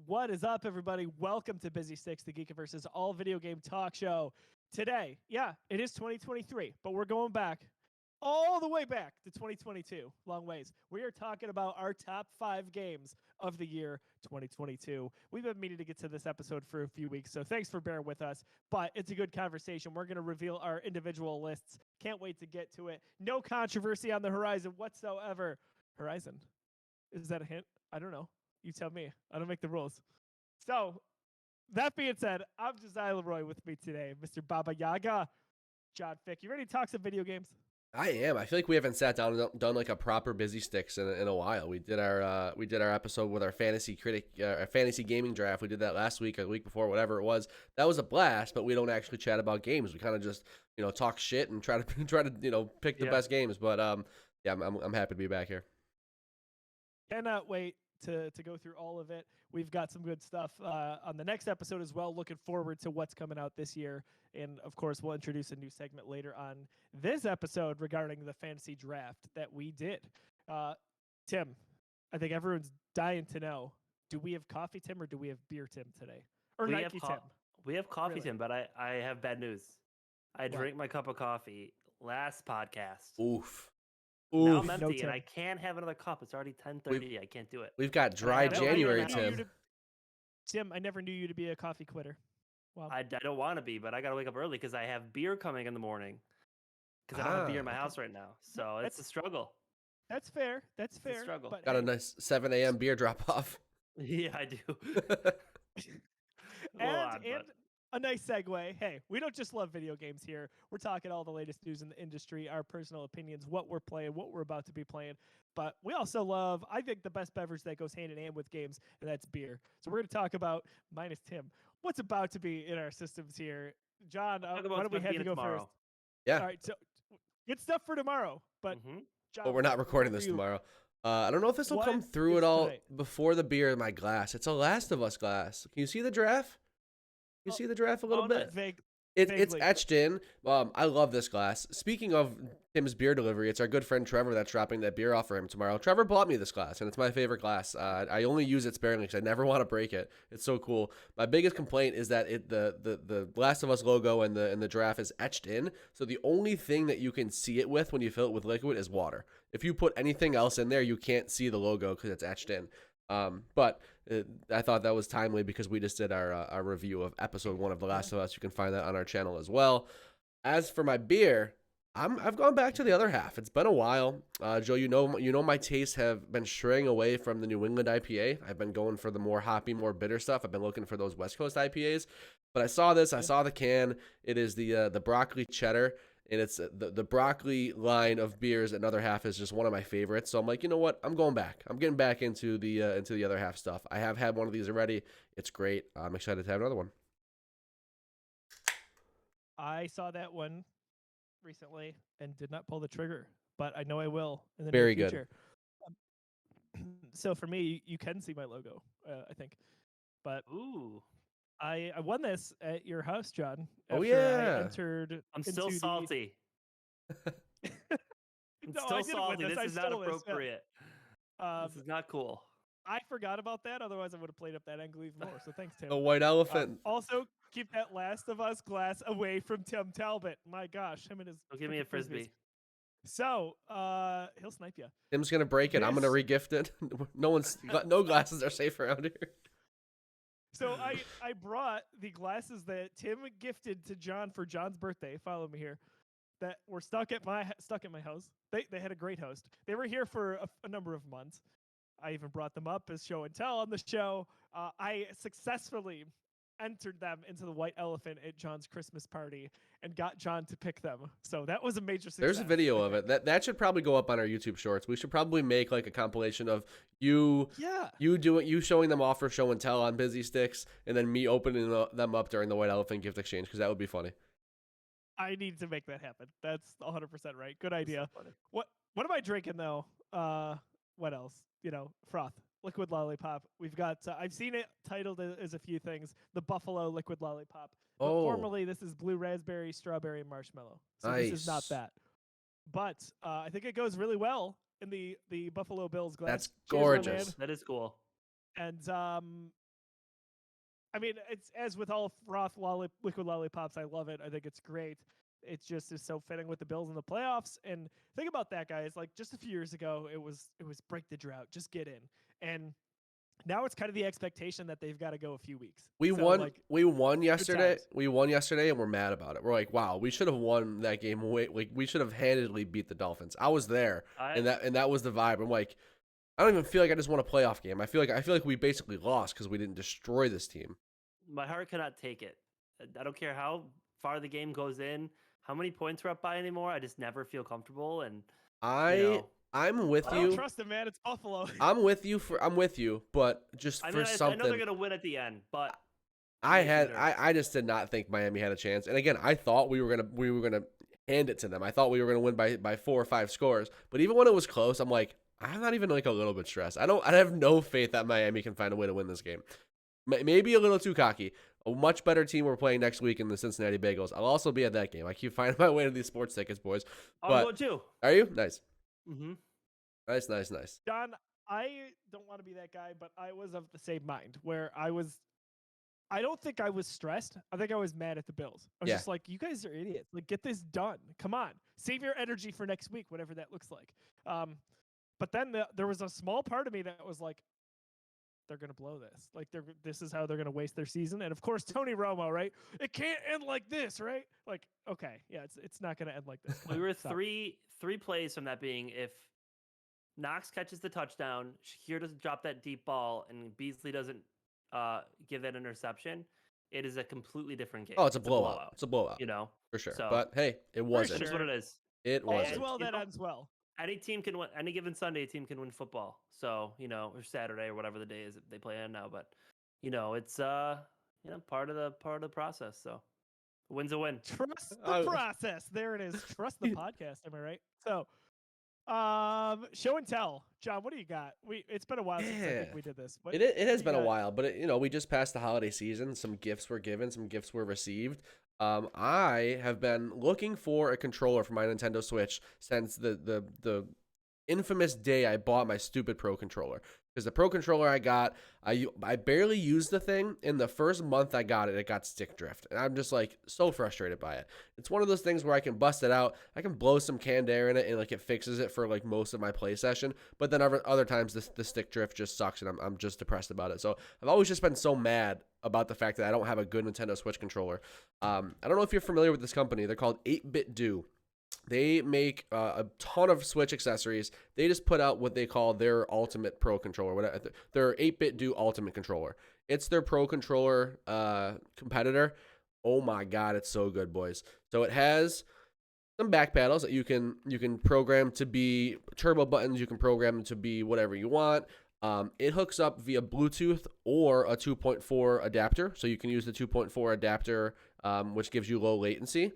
What is up, everybody? Welcome to Busy Sticks, the Geekiverse's all video game talk show. Today, it is 2023, but we're going back all the way back to 2022. Long ways. We are talking about our top 5 games of the year 2022. We've been meaning to get to this episode for a few weeks, so thanks for bearing with us. But it's a good conversation. We're going to reveal our individual lists. Can't wait to get to it. No controversy on the horizon whatsoever. Horizon. Is that a hint? I don't know. You tell me. I don't make the rules. So, that being said, I'm Josiah Leroy with me today, Mr. Baba Yaga, John Fick. You ready to talk some video games? I am. I feel like we haven't sat down and done like a proper busy sticks in a while. We did our episode with our fantasy gaming draft. We did that last week or the week before, whatever it was. That was a blast, but we don't actually chat about games. We kind of just talk shit and try to pick the best games. But I'm happy to be back here. Cannot wait to go through all of it. We've got some good stuff on the next episode as well. Looking forward to what's coming out this year. And, of course, we'll introduce a new segment later on this episode regarding the fantasy draft that we did. Tim, I think everyone's dying to know, do we have coffee Tim or do we have beer Tim today? Or Nike Tim? We have coffee Really? Tim, but I have bad news. I drank my cup of coffee last podcast. Oof. Now I'm empty, No, and Tim. I can't have another cup. It's already 10:30. I can't do it. We've got dry No, January, I Tim. Tim, I never knew you to be a coffee quitter. Wow. I don't want to be, but I got to wake up early because I have beer coming in the morning. Because I don't have beer in my house right now. So it's a struggle. That's fair. That's It's a fair. struggle. But Got a nice 7 a.m. beer drop off. Yeah, I do. and a nice segue. Hey, we don't just love video games here. We're talking all the latest news in the industry, our personal opinions, what we're playing, what we're about to be playing. But we also love, I think, the best beverage that goes hand in hand with games, and that's beer. So we're going to talk about, minus Tim, what's about to be in our systems here. John, why don't we have you go tomorrow. first? Yeah. All right, so good stuff for tomorrow. But, John, But we're not recording this tomorrow. I don't know if this will come through at all before the beer in my glass. It's a Last of Us glass. Can you see the giraffe? You see the giraffe a little bit? It's etched in. I love this glass. Speaking of Tim's beer delivery, it's our good friend Trevor that's dropping that beer off for him tomorrow. Trevor bought me this glass, and it's my favorite glass. I only use it sparingly because I never want to break it. It's so cool. My biggest complaint is that the Last of Us logo and the giraffe is etched in. So the only thing that you can see it with when you fill it with liquid is water. If you put anything else in there, you can't see the logo because it's etched in. But I thought that was timely because we just did our review of episode 1 of The Last of Us. You can find that on our channel as well. As for my beer, I've gone back to the other half. It's been a while. Joe, you know my tastes have been straying away from the New England IPA. I've been going for the more hoppy, more bitter stuff. I've been looking for those West Coast IPAs. But I saw this. I saw the can. It is the broccoli cheddar. And it's the broccoli line of beers. Another half is just one of my favorites. So I'm like, you know what? I'm going back. I'm getting back into the other half stuff. I have had one of these already. It's great. I'm excited to have another one. I saw that one recently and did not pull the trigger, but I know I will in the Very near good. future. So for me, you can see my logo, I think. But Ooh. I won this at your house, John. Oh, after yeah. I entered. I'm still salty. I'm No, I still didn't win salty. this. I This is not stole this, yeah. appropriate. This is not cool. I forgot about that. Otherwise, I would have played up that angle even more. So thanks, Tim. A white elephant. Also, keep that Last of Us glass away from Tim Talbot. My gosh, him and his. Don't give me a freaking frisbee. Frisbees. So, he'll snipe you. Tim's gonna break it. I'm gonna regift it. No glasses are safe around here. So I brought the glasses that Tim gifted to John for John's birthday. Follow me here. That were stuck at my house. They had a great host. They were here for a number of months. I even brought them up as show and tell on the show. I successfully entered them into the white elephant at John's Christmas party and got John to pick them. So that was a major success. There's a video of it. That should probably go up on our YouTube shorts. We should probably make like a compilation of you showing them off for show and tell on Busy Sticks, and then me opening them up during the white elephant gift exchange, because that would be funny. I need to make that happen. That's 100% right. Good idea. So funny. What am I drinking though? What else? Froth, liquid lollipop. We've got. I've seen it titled as a few things. The Buffalo liquid lollipop. But formerly, this is blue raspberry, strawberry, and marshmallow. So Nice. this is not that. But I think it goes really well in the Buffalo Bills glass. That's Cheers, my man. gorgeous. That is cool. And I mean, it's as with all liquid lollipops. I love it. I think it's great. It just is so fitting with the Bills in the playoffs. And think about that, guys. Like just a few years ago, it was break the drought, just get in. And now it's kind of the expectation that they've got to go a few weeks. We won yesterday. We won yesterday, and we're mad about it. We're like, wow, we should have won that game. We should have handedly beat the Dolphins. I was there, and that was the vibe. I'm like, I don't even feel like I just won a playoff game. I feel like we basically lost because we didn't destroy this team. My heart cannot take it. I don't care how far the game goes in, how many points we're up by anymore. I just never feel comfortable. And I'm with you. I don't trust him, man. It's Buffalo. I'm with you, but just for something. I know they're gonna win at the end, but I just did not think Miami had a chance. And again, I thought we were gonna hand it to them. I thought we were gonna win by 4 or 5 scores. But even when it was close, I'm like, I'm not even like a little bit stressed. I have no faith that Miami can find a way to win this game. Maybe a little too cocky. A much better team we're playing next week in the Cincinnati Bengals. I'll also be at that game. I keep finding my way to these sports tickets, boys. I'll go too. Are you? Nice. Mm-hmm. Nice. John, I don't want to be that guy, but I was of the same mind where I don't think I was stressed. I think I was mad at the Bills. I was just like, you guys are idiots. Like, get this done. Come on. Save your energy for next week, whatever that looks like. But then there was a small part of me that was like, they're going to blow this. Like, this is how they're going to waste their season. And, of course, Tony Romo, right? It can't end like this, right? Like, okay, yeah, it's not going to end like this. We were three plays from that being if Knox catches the touchdown, Shakir doesn't drop that deep ball, and Beasley doesn't give that interception, it is a completely different game. Oh, it's a blowout. It's a blowout. You know? For sure. So, but, hey, it wasn't. That's what it is. It wasn't. Ends well, that ends well. Any team can win. Any given Sunday, a team can win football. So, or Saturday or whatever the day is that they play on now. But, it's part of the process. So, a win's a win. Trust the process. There it is. Trust the podcast. Am I right? So, show and tell. John, what do you got? It's been a while since I think we did this. It has been a while, but we just passed the holiday season. Some gifts were given. Some gifts were received. I have been looking for a controller for my Nintendo Switch since the infamous day I bought my stupid Pro Controller. Because the Pro Controller I got, I barely used the thing. In the first month I got it, it got stick drift. And I'm just like so frustrated by it. It's one of those things where I can bust it out. I can blow some canned air in it and like it fixes it for like most of my play session. But then other times the stick drift just sucks and I'm just depressed about it. So I've always just been so mad about the fact that I don't have a good Nintendo Switch controller. I don't know if you're familiar with this company. They're called 8BitDo. They make a ton of Switch accessories. They just put out what they call their Ultimate Pro Controller. Their 8BitDo Ultimate Controller. It's their Pro Controller competitor. Oh my God, it's so good, boys. So it has some back paddles that you can program to be turbo buttons. You can program them to be whatever you want. It hooks up via Bluetooth or a 2.4 adapter. So you can use the 2.4 adapter, which gives you low latency.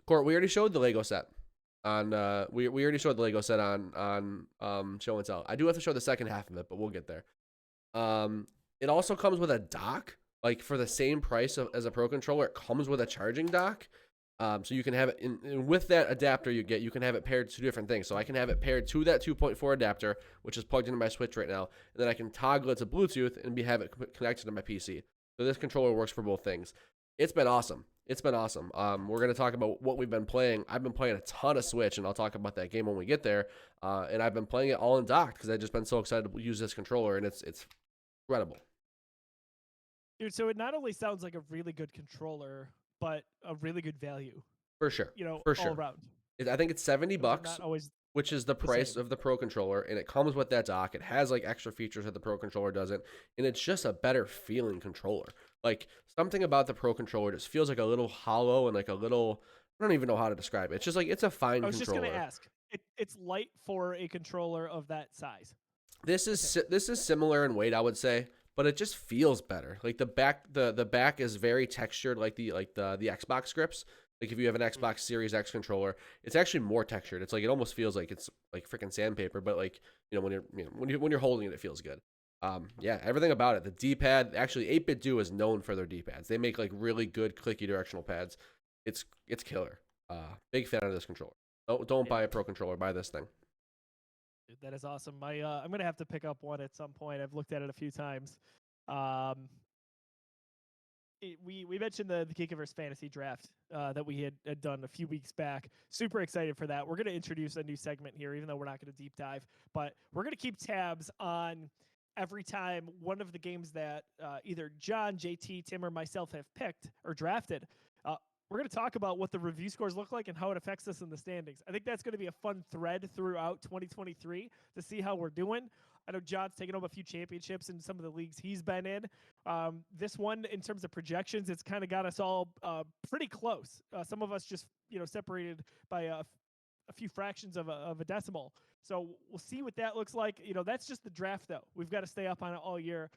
Court, we already showed the Lego set on we already showed the Lego set on show and tell. I do have to show the second half of it, but we'll get there. It also comes with a dock, like for the same price as a Pro Controller. It comes with a charging dock, so you can have it in with that adapter you can have it paired to 2 different things. So I can have it paired to that 2.4 adapter, which is plugged into my Switch right now, and then I can toggle it to Bluetooth and have it connected to my PC. So this controller works for both things. It's been awesome. We're going to talk about what we've been playing. I've been playing a ton of Switch, and I'll talk about that game when we get there. And I've been playing it all in docked because I've just been so excited to use this controller, and it's incredible. Dude, so it not only sounds like a really good controller, but a really good value. For sure. All around. I think it's $70, which is the price of the Pro Controller, and it comes with that dock. It has like extra features that the Pro Controller doesn't, and it's just a better feeling controller. Like something about the Pro Controller just feels like a little hollow and like a little, I don't even know how to describe it. It's just like, it's a fine controller. I was just going to ask. It's light for a controller of that size. This is similar in weight, I would say, but it just feels better. Like the back is very textured, like the Xbox grips. Like if you have an Xbox Series X controller, it's actually more textured. It's like, it almost feels like it's like freaking sandpaper, but like, when you're holding it, it feels good. Everything about it. The D-pad, actually 8BitDo is known for their D-pads. They make like really good clicky directional pads. It's killer. Big fan of this controller. Don't buy a Pro Controller, buy this thing. Dude, that is awesome. I'm gonna have to pick up one at some point. I've looked at it a few times. we mentioned the Geekiverse Fantasy Draft that we had done a few weeks back. Super excited for that. We're going to introduce a new segment here, even though we're not going to deep dive. But we're going to keep tabs on every time one of the games that either John, JT, Tim, or myself have picked or drafted. We're going to talk about what the review scores look like and how it affects us in the standings. I think that's going to be a fun thread throughout 2023 to see how we're doing. I know John's taken home a few championships in some of the leagues he's been in. This one, in terms of projections, it's kind of got us all pretty close. Some of us just, separated by a few fractions of a decimal. So we'll see what that looks like. That's just the draft, though. We've got to stay up on it all year.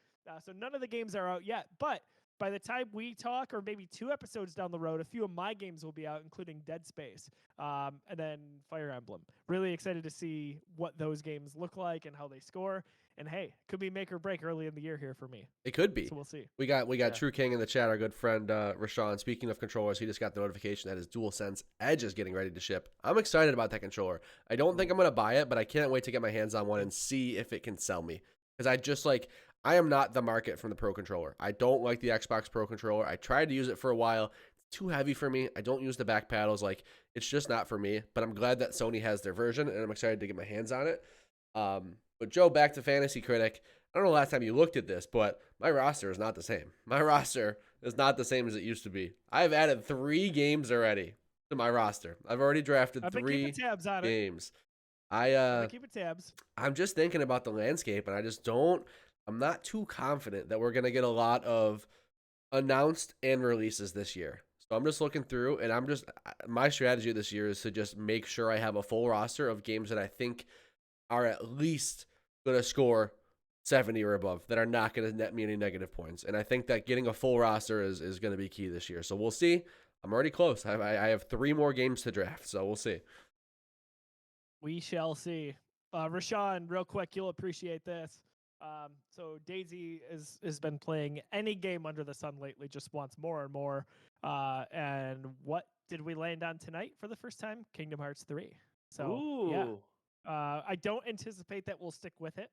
So none of the games are out yet. But by the time we talk, or maybe 2 episodes down the road, a few of my games will be out, including Dead Space, and then Fire Emblem. Really excited to see what those games look like and how they score. And hey, could be make or break early in the year here for me. It could be. So we'll see. We got True King in the chat, our good friend Rashawn. Speaking of controllers, he just got the notification that his DualSense Edge is getting ready to ship. I'm excited about that controller. I don't think I'm going to buy it, but I can't wait to get my hands on one and see if it can sell me. Because I am not the market from the Pro Controller. I don't like the Xbox Pro Controller. I tried to use it for a while. It's too heavy for me. I don't use the back paddles. It's just not for me. But I'm glad that Sony has their version, and I'm excited to get my hands on it. But Joe, back to Fantasy Critic. I don't know the last time you looked at this, but my roster is not the same. My roster is not the same as it used to be. I've added 3 games already to my roster. I've already drafted 3 tabs on games. I'm keeping tabs. I'm just thinking about the landscape, and I'm not too confident that we're going to get a lot of announced and releases this year. So I'm just looking through, and my strategy this year is to just make sure I have a full roster of games that I think are at least going to score 70 or above, that are not going to net me any negative points. And I think that getting a full roster is going to be key this year. So we'll see. I'm already close. I have 3 more games to draft, so we'll see. We shall see. Rashawn, real quick, you'll appreciate this. So Daisy has been playing any game under the sun lately, just wants more and more. And what did we land on tonight for the first time? Kingdom Hearts 3. So ooh. Yeah. I don't anticipate that we'll stick with it,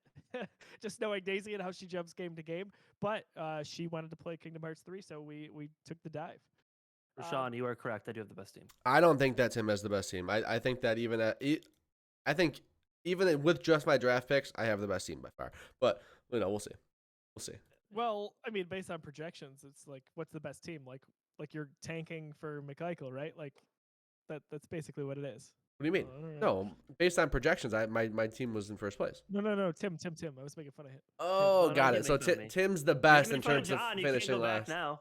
just knowing Daisy and how she jumps game to game. But she wanted to play Kingdom Hearts 3, so we took the dive. Rashawn, you are correct. I do have the best team. I don't think that Tim has the best team. I think that even with just my draft picks, I have the best team by far. But we'll see. We'll see. Well, I mean, based on projections, it's like, what's the best team? Like you're tanking for McEichel, right? Like that's basically what it is. What do you mean? No, based on projections, my team was in first place. No, Tim. I was making fun of him. Oh, got it. So Tim's the best in terms of finishing last. Now.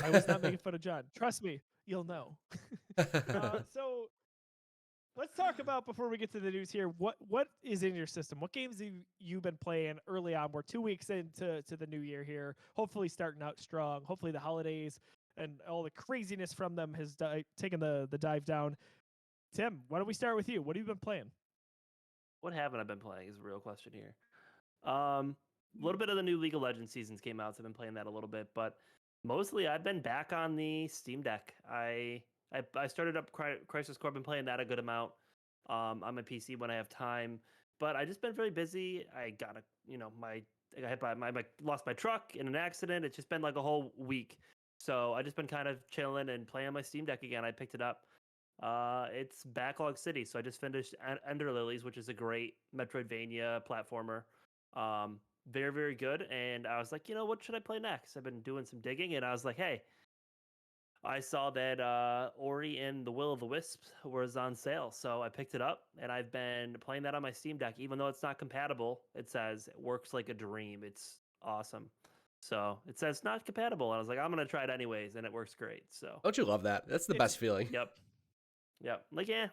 I was not making fun of John. Trust me, you'll know. So let's talk about, before we get to the news here, what is in your system? What games have you been playing early on? We're 2 weeks into the new year here. Hopefully starting out strong. Hopefully the holidays and all the craziness from them has taken the dive down. Tim, why don't we start with you? What have you been playing? What haven't I been playing is a real question here. A little bit of the new League of Legends seasons came out, so I've been playing that a little bit, but mostly I've been back on the Steam Deck. I started up Crisis Core. I've been playing that a good amount on my PC when I have time, but I just been very busy. I got lost my truck in an accident. It's just been like a whole week, so I just been kind of chilling and playing on my Steam Deck again. I picked it up. It's Backlog City, so I just finished Ender Lilies, which is a great Metroidvania platformer. Very, very good. And I was like, what should I play next? I've been doing some digging, and I was like, hey, I saw that Ori and the Will of the Wisps was on sale, so I picked it up, and I've been playing that on my Steam Deck. Even though it's not compatible, it says it works like a dream. It's awesome. So it says not compatible, and I was like, I'm gonna try it anyways, and it works great. So don't you love that? That's the best feeling. Yep. Like, yeah.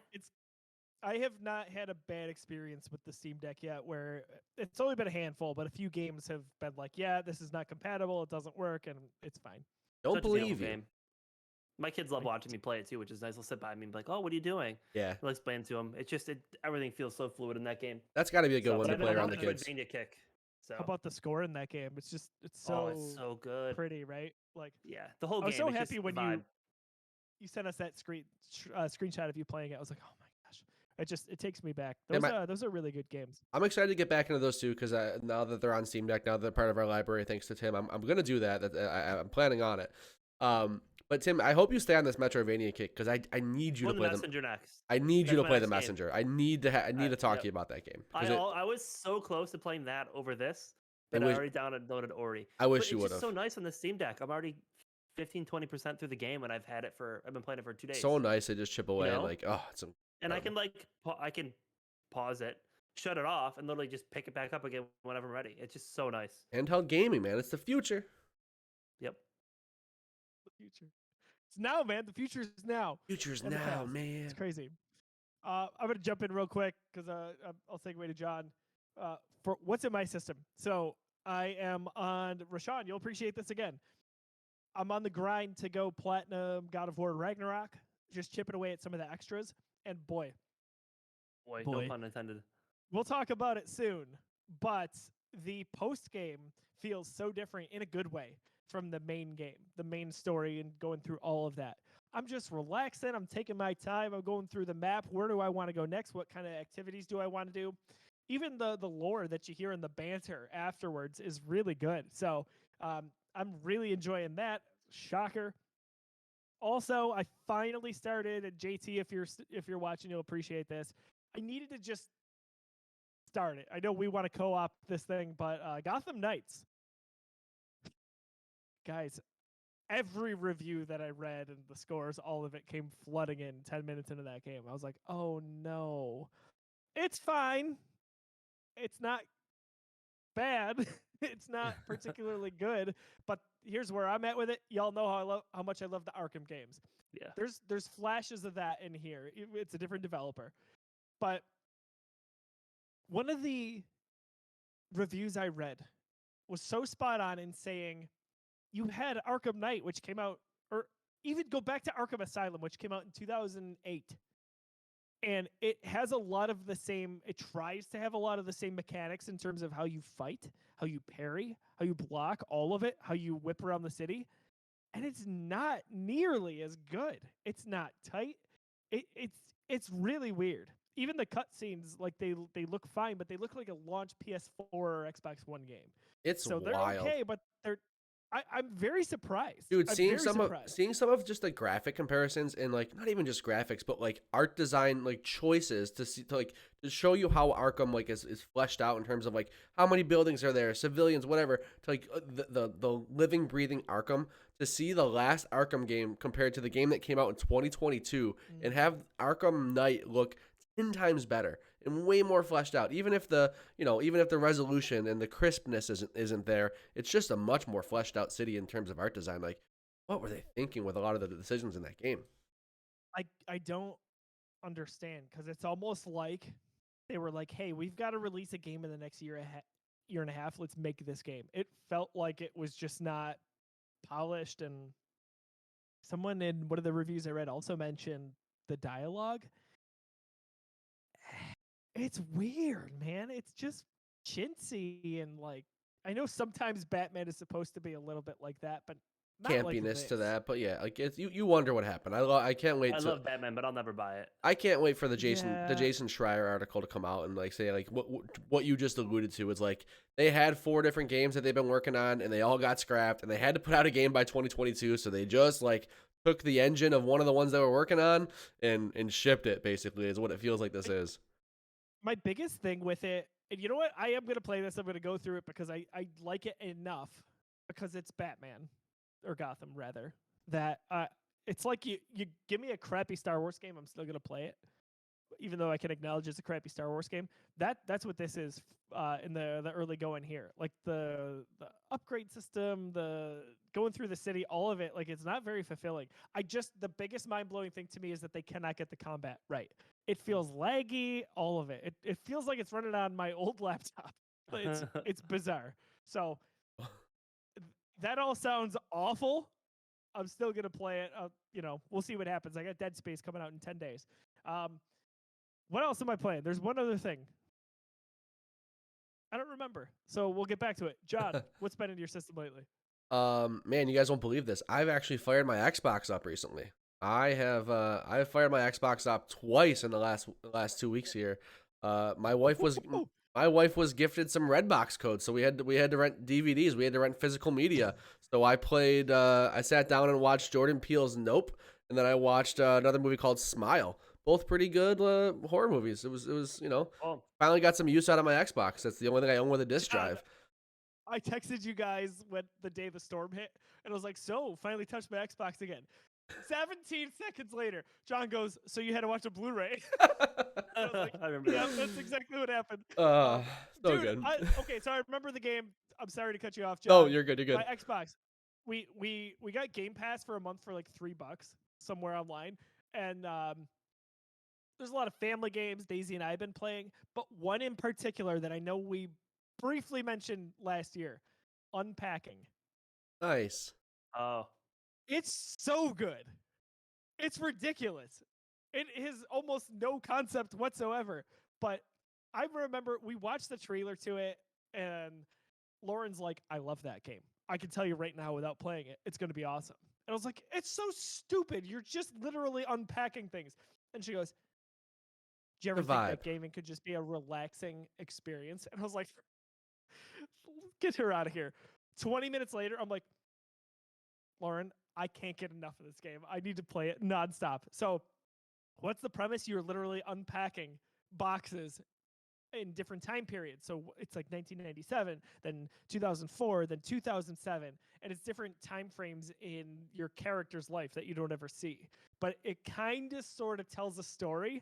I have not had a bad experience with the Steam Deck yet, where it's only been a handful, but a few games have been like, yeah, this is not compatible, it doesn't work, and it's fine. Don't believe you. My kids love watching me play it too, which is nice. They'll sit by me and be like, "Oh, what are you doing?" Yeah, I'll explain to them. It's just everything feels so fluid in that game. That's got to be a good one to play around the kids. Kick. So. How about the score in that game? It's so good, pretty, right? Like, yeah, the whole game. I was so happy when you sent us that screenshot of you playing it. I was like, oh my gosh, It takes me back. Those are really good games. I'm excited to get back into those two because now that they're on Steam Deck, now that they're part of our library, thanks to Tim, I'm gonna do that. I'm planning on it. But Tim, I hope you stay on this Metroidvania kick because I need you to play the Messenger next. I need you to play the Messenger. I need to talk to you about that game. I was so close to playing that over this, but I already downloaded Ori. I wish you would have. It's so nice on the Steam Deck. I'm already 15-20% through the game, and I've been playing it for 2 days. So nice to just chip away and like, oh, it's and I can pause it, shut it off, and literally just pick it back up again whenever I'm ready. It's just so nice. Handheld gaming, man. It's the future. Yep. The future. It's now, man. The future is now. Future's now, man. It's crazy. I'm gonna jump in real quick because I'll segue to John. For what's in my system. So I am on Rashawn. You'll appreciate this again. I'm on the grind to go platinum God of War Ragnarok, just chipping away at some of the extras. And boy, no pun intended. We'll talk about it soon, but the post game feels so different in a good way from the main game, the main story, and going through all of that. I'm just relaxing. I'm taking my time. I'm going through the map. Where do I want to go next? What kind of activities do I want to do? Even the lore that you hear in the banter afterwards is really good. So I'm really enjoying that. Shocker. Also, I finally started, and JT, if you're watching, you'll appreciate this. I needed to just start it. I know we want to co-op this thing, but Gotham Knights. Guys, every review that I read and the scores, all of it came flooding in 10 minutes into that game. I was like, oh no. It's fine. It's not bad. It's not particularly good, but here's where I'm at with it. Y'all know how much I love the Arkham games. Yeah. There's flashes of that in here. It's a different developer. But one of the reviews I read was so spot on in saying you had Arkham Knight, which came out, or even go back to Arkham Asylum, which came out in 2008. And it has a lot of the same, it tries to have a lot of the same mechanics in terms of how you fight, how you parry, how you block, all of it, how you whip around the city. And it's not nearly as good. It's not tight. It's really weird. Even the cutscenes, like they look fine, but they look like a launch PS4 or Xbox One game. It's so they're wild. Okay, but I'm very surprised. Dude, seeing some of just the graphic comparisons and like not even just graphics, but like art design like choices to show you how Arkham like is fleshed out in terms of like how many buildings are there, civilians, whatever, to like the living, breathing Arkham, to see the last Arkham game compared to the game that came out in 2022 and have Arkham Knight look 10 times better and way more fleshed out. Even if the resolution and the crispness isn't there, it's just a much more fleshed out city in terms of art design. Like, what were they thinking with a lot of the decisions in that game? I don't understand, because it's almost like they were like, hey, we've got to release a game in the next year and a half. Let's make this game. It felt like it was just not polished, and someone in one of the reviews I read also mentioned the dialogue. It's weird, man. It's just chintzy, and like, I know sometimes Batman is supposed to be a little bit like that, but not campiness like to that. But yeah, like it's you wonder what happened. I can't wait. I love Batman, but I'll never buy it. I can't wait for the Jason Schreier article to come out and like say like what you just alluded to is like they had 4 different games that they've been working on and they all got scrapped and they had to put out a game by 2022, so they just like took the engine of one of the ones they were working on and shipped it. Basically, is what it feels like this is. My biggest thing with it, and you know what? I am going to play this. I'm going to go through it because I like it enough because it's Batman, or Gotham, rather, that it's like you give me a crappy Star Wars game, I'm still going to play it, even though I can acknowledge it's a crappy Star Wars game. That's what this is in the early going here. Like the upgrade system, the going through the city, all of it, like it's not very fulfilling. The biggest mind-blowing thing to me is that they cannot get the combat right. It feels laggy, all of it. It feels like it's running on my old laptop. It's bizarre. So that all sounds awful. I'm still going to play it. We'll see what happens. I got Dead Space coming out in 10 days. What else am I playing? There's one other thing. I don't remember. So we'll get back to it. John, what's been in your system lately? Man, you guys won't believe this. I've actually fired my Xbox up recently. I've fired my Xbox up twice in the last 2 weeks here. My wife was gifted some Redbox codes, so we had to rent DVDs. We had to rent physical media. So I sat down and watched Jordan Peele's Nope, and then I watched another movie called Smile. Both pretty good horror movies. It was finally got some use out of my Xbox. That's the only thing I own with a disc drive. I texted you guys when the day the storm hit, and I was like, so finally touched my Xbox again. 17 seconds later, John goes, so you had to watch a Blu-ray. I was like, I remember that. That's exactly what happened. So dude, good. Okay, so I remember the game. I'm sorry to cut you off, John. Oh, you're good. My Xbox. We got Game Pass for a month for like $3 somewhere online, and there's a lot of family games Daisy and I have been playing, but one in particular that I know we briefly mentioned last year, Unpacking. Nice. Oh. It's so good. It's ridiculous. It has almost no concept whatsoever. But I remember we watched the trailer to it, and Lauren's like, I love that game. I can tell you right now without playing it, it's going to be awesome. And I was like, it's so stupid. You're just literally unpacking things. And she goes, do you ever think that gaming could just be a relaxing experience? And I was like, get her out of here. 20 minutes later, I'm like, Lauren, I can't get enough of this game. I need to play it nonstop. So what's the premise? You're literally unpacking boxes in different time periods. So it's like 1997, then 2004, then 2007. And it's different time frames in your character's life that you don't ever see. But it kind of sort of tells a story.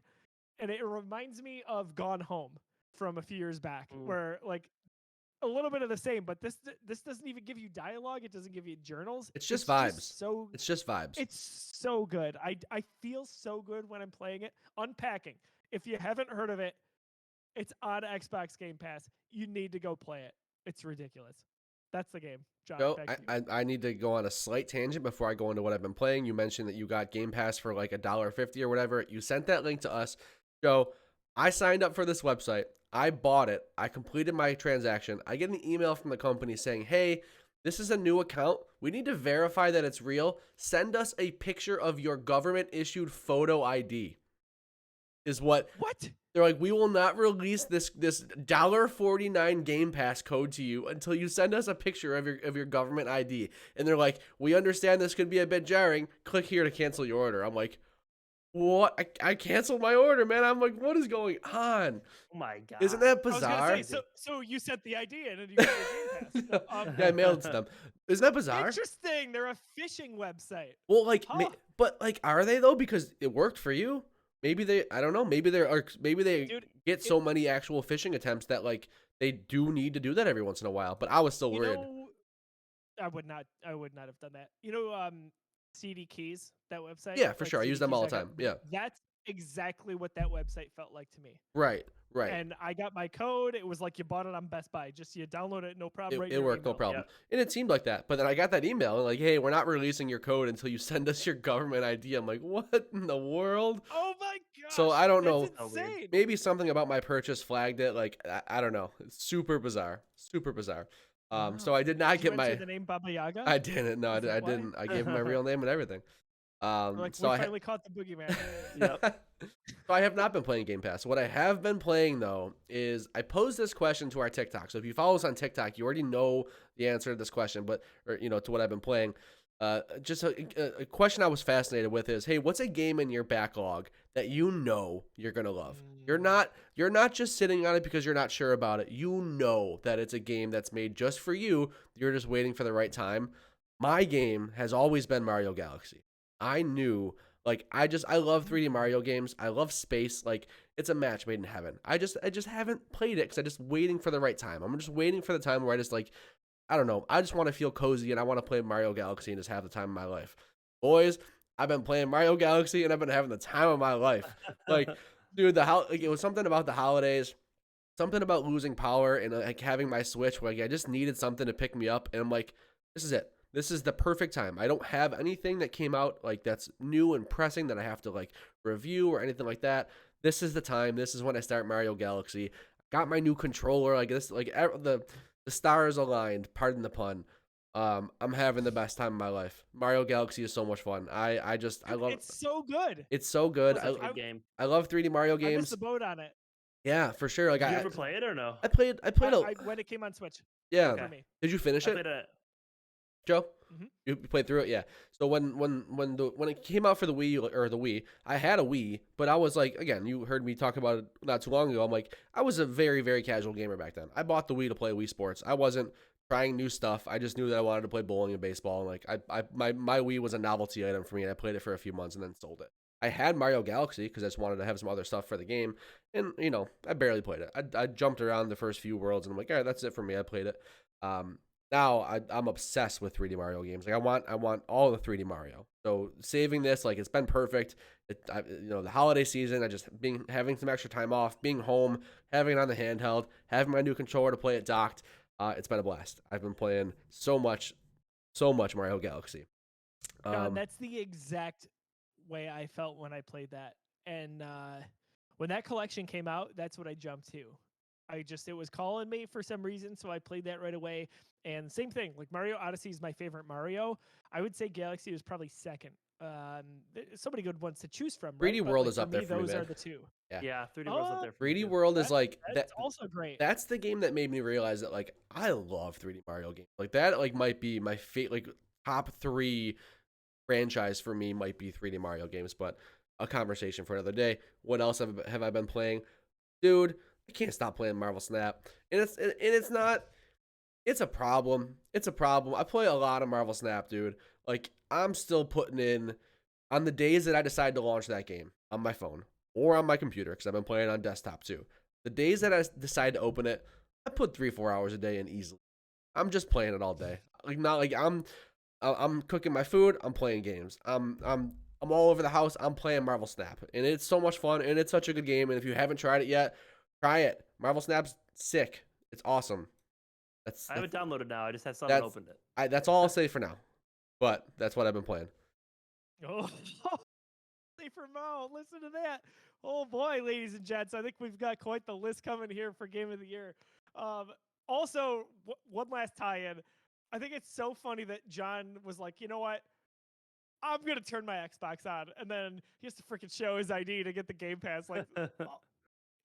And it reminds me of Gone Home from a few years back, where like a little bit of the same, but this doesn't even give you dialogue. It doesn't give you journals. It's just vibes. It's just vibes. It's so good. I feel so good when I'm playing it. Unpacking. If you haven't heard of it, it's on Xbox Game Pass. You need to go play it. It's ridiculous. That's the game. John, Joe, I need to go on a slight tangent before I go into what I've been playing. You mentioned that you got Game Pass for like $1.50 or whatever. You sent that link to us. Joe, I signed up for this website. I bought it. I completed my transaction. I get an email from the company saying, hey, this is a new account. We need to verify that it's real. Send us a picture of your government-issued photo ID. Is what? What? They're like, we will not release this $49 Game Pass code to you until you send us a picture of your government ID. And they're like, we understand this could be a bit jarring. Click here to cancel your order. I'm like, what? I canceled my order, man. I'm like, what is going on? Oh my god! Isn't that bizarre? I was gonna say, so you sent the ID in and you got your Game Pass. Yeah, I mailed it to them. Isn't that bizarre? Interesting. They're a phishing website. Well, like, but like, are they though? Because it worked for you. Maybe they. I don't know. Maybe they get so many actual phishing attempts that like they do need to do that every once in a while. But I was still worried. I would not have done that. CD Keys, that website. Yeah, for sure. I use them all the time. Yeah. That's exactly what that website felt like to me. Right. And I got my code. It was like you bought it on Best Buy. Just you download it, no problem. It worked, no problem. Yeah. And it seemed like that. But then I got that email like, hey, we're not releasing your code until you send us your government ID. I'm like, what in the world? Oh my god. So I don't know. Insane. Maybe something about my purchase flagged it. Like, I don't know. It's super bizarre. Super bizarre. So I did not get my the name Baba Yaga. I didn't. No, I didn't. I gave him my real name and everything. So we finally caught the boogeyman. Yep. So I have not been playing Game Pass. What I have been playing though is I posed this question to our TikTok. So if you follow us on TikTok, you already know the answer to this question, to what I've been playing. Just a question I was fascinated with is, hey, what's a game in your backlog that you know you're gonna love? You're not just sitting on it because you're not sure about it. You know that it's a game that's made just for you. You're just waiting for the right time. My game has always been Mario Galaxy. I knew, like, I love 3D Mario games. I love space. Like, it's a match made in heaven. I just haven't played it because I'm just waiting for the right time. I'm just waiting for the time where I just, like, I don't know. I just want to feel cozy and I want to play Mario Galaxy and just have the time of my life. Boys, I've been playing Mario Galaxy and I've been having the time of my life. Like, dude, it was something about the holidays, something about losing power and like having my Switch where like, I just needed something to pick me up. And I'm like, this is it. This is the perfect time. I don't have anything that came out like that's new and pressing that I have to like review or anything like that. This is the time. This is when I start Mario Galaxy. Got my new controller. Like this, like the stars aligned. Pardon the pun. I'm having the best time of my life. Mario Galaxy is so much fun. I love. It's so good. It's so good. It's a good game. I love 3D Mario games. I missed the boat on it. Yeah, for sure. Like, Did you ever play it or no? I played when it came on Switch. Yeah. Okay. Did you finish it? Joe, you played through it, yeah. So when it came out for the Wii, I had a Wii, but I was like, again, you heard me talk about it not too long ago. I'm like, I was a very, very casual gamer back then. I bought the Wii to play Wii Sports. I wasn't trying new stuff. I just knew that I wanted to play bowling and baseball. And like, my Wii was a novelty item for me, and I played it for a few months and then sold it. I had Mario Galaxy because I just wanted to have some other stuff for the game, and I barely played it. I jumped around the first few worlds, and I'm like, all right, that's it for me. I played it. Now I'm obsessed with 3D Mario games. Like, I want all the 3D Mario. So saving this, like, it's been perfect. The holiday season, having some extra time off, being home, having it on the handheld, having my new controller to play it docked. It's been a blast. I've been playing so much Mario Galaxy. God, that's the exact way I felt when I played that. And when that collection came out, that's what I jumped to. It was calling me for some reason, so I played that right away. And same thing, like Mario Odyssey is my favorite Mario. I would say Galaxy was probably second. So many good ones to choose from. 3D World is up there for me. Those are the two. Yeah, 3D World's up there. 3D World is like that's also great. That's the game that made me realize that, like, I love 3D Mario games. Like, that, like, might be my top 3 franchise for me might be 3D Mario games, but a conversation for another day. What else have I been playing, dude? I can't stop playing Marvel Snap, and it's a problem. It's a problem. I play a lot of Marvel Snap, dude. Like, I'm still putting in on the days that I decide to launch that game on my phone or on my computer, because I've been playing on desktop too. The days that I decide to open it, I put 3-4 hours a day in easily. I'm just playing it all day. Like, not like I'm cooking my food. I'm playing games. I'm all over the house. I'm playing Marvel Snap, and it's so much fun, and it's such a good game. And if you haven't tried it yet, try it. Marvel Snap's sick. It's awesome. I have it downloaded now. I just have something opened it. That's all I'll say for now. But that's what I've been playing. Oh, for Mo, listen to that. Oh boy, ladies and gents, I think we've got quite the list coming here for Game of the Year. Also, one last tie-in. I think it's so funny that John was like, you know what? I'm going to turn my Xbox on. And then he has to freaking show his ID to get the Game Pass. Like,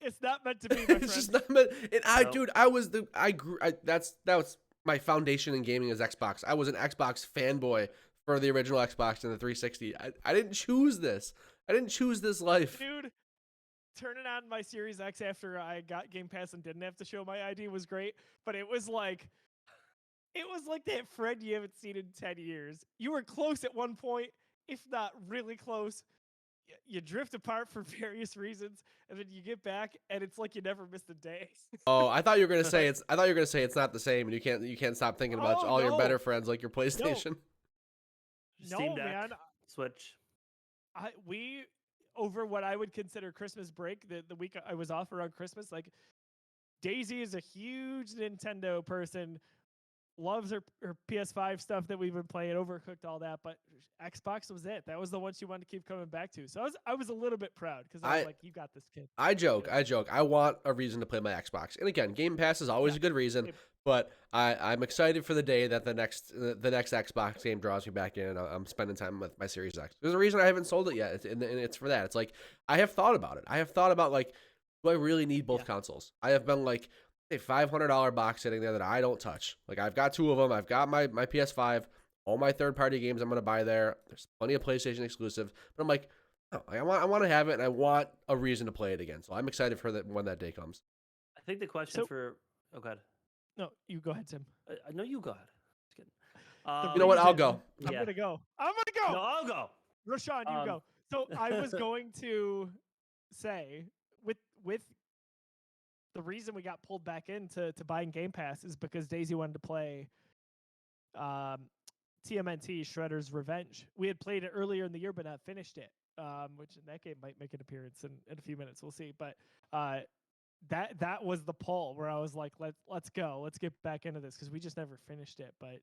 it's not meant to be, my friend. It's just not meant. And dude, that was my foundation in gaming is Xbox. I was an Xbox fanboy for the original Xbox and the 360. I didn't choose this. I didn't choose this life. Dude, turning on my Series X after I got Game Pass and didn't have to show my ID was great. But it was like that friend you haven't seen in 10 years. You were close at one point, if not really close. You drift apart for various reasons, and then you get back, and it's like you never missed a day. Oh, I thought you were gonna say it's not the same, and you can't stop thinking about all your better friends like your PlayStation. No, Steam Deck, man. Switch. We over what I would consider Christmas break, the week I was off around Christmas. Like, Daisy is a huge Nintendo person. Loves her PS5 stuff that we've been playing, Overcooked, all that, but Xbox was it. That was the one she wanted to keep coming back to. So I was a little bit proud because I was like, you got this, kid. I joke. I want a reason to play my Xbox. And again, Game Pass is always a good reason, but I'm excited for the day that the next Xbox game draws me back in and I'm spending time with my Series X. There's a reason I haven't sold it yet, and it's for that. It's like, I have thought about it. I have thought about, like, do I really need both consoles? I have been like, a $500 box sitting there that I don't touch. Like, I've got 2 of them. I've got my PS5, all my third-party games I'm going to buy there. There's plenty of PlayStation exclusive. But I'm like, no, I want to have it, and I want a reason to play it again. So I'm excited for that when that day comes. I think the question oh, go ahead. No, you go ahead, Tim. No, you go ahead. Just kidding. You know what? I'll go. I'm going to go. No, I'll go. Rashawn, you go. So I was going to say, with the reason we got pulled back into buying Game Pass is because Daisy wanted to play TMNT Shredder's Revenge. We had played it earlier in the year, but not finished it, which in that game might make an appearance in a few minutes. We'll see. But that was the pull where I was like, let's go. Let's get back into this because we just never finished it. But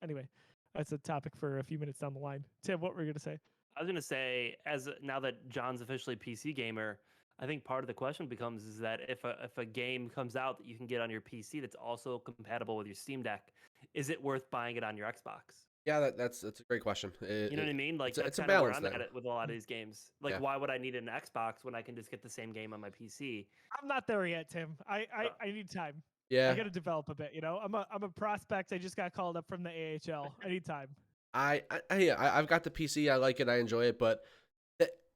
anyway, that's a topic for a few minutes down the line. Tim, what were you going to say? I was going to say, now that John's officially PC gamer, I think part of the question becomes is that if a game comes out that you can get on your PC that's also compatible with your Steam Deck, is it worth buying it on your Xbox? Yeah, that's a great question. You know what I mean? Like it's a kind of where balance I'm at it with a lot of these games. Like, why would I need an Xbox when I can just get the same game on my PC? I'm not there yet, Tim. I need time. Yeah, I got to develop a bit. You know, I'm a prospect. I just got called up from the AHL. I need time. I've got the PC. I like it. I enjoy it. But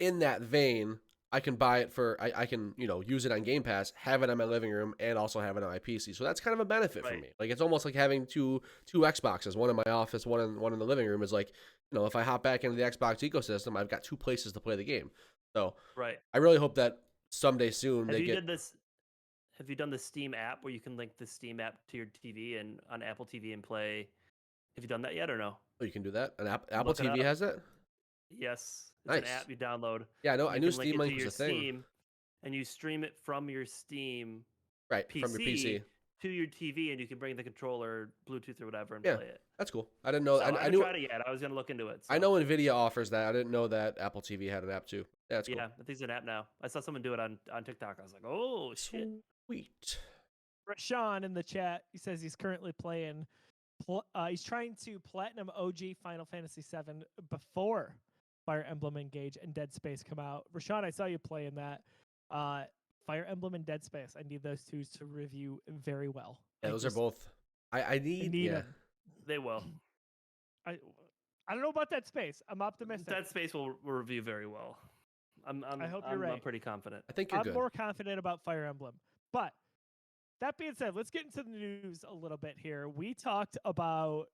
in that vein, I can buy it for I can use it on Game Pass, have it in my living room, and also have it on my PC. So that's kind of a benefit for me. Like it's almost like having two Xboxes, one in my office, one in the living room. Is like if I hop back into the Xbox ecosystem, I've got two places to play the game. So I really hope that someday soon Have you done the Steam app where you can link the Steam app to your TV and on Apple TV and play? Have you done that yet or no? Oh, you can do that. An Apple TV has that. Yes, it's nice. an app you download. Yeah, no, I knew Steam Link was a thing. Steam, and you stream it from your Steam PC from your PC to your TV, and you can bring the controller, Bluetooth or whatever, and play it. That's cool. I didn't know. So I haven't tried it yet. I was gonna look into it. So. I know Nvidia offers that. I didn't know that Apple TV had an app too. Yeah, that's cool. Yeah, I think it's an app now. I saw someone do it on TikTok. I was like, oh shit. Sweet. Rashawn in the chat, he says he's currently playing. He's trying to platinum OG Final Fantasy VII before Fire Emblem Engage and Dead Space come out. Rashawn, I saw you playing that. Fire Emblem and Dead Space. I need those two to review very well. Yeah, those are both. I need them. They will. I don't know about Dead Space. I'm optimistic. Dead Space will review very well. I hope you're right. I'm pretty confident. I think you're good. I'm more confident about Fire Emblem. But that being said, let's get into the news a little bit here. We talked about,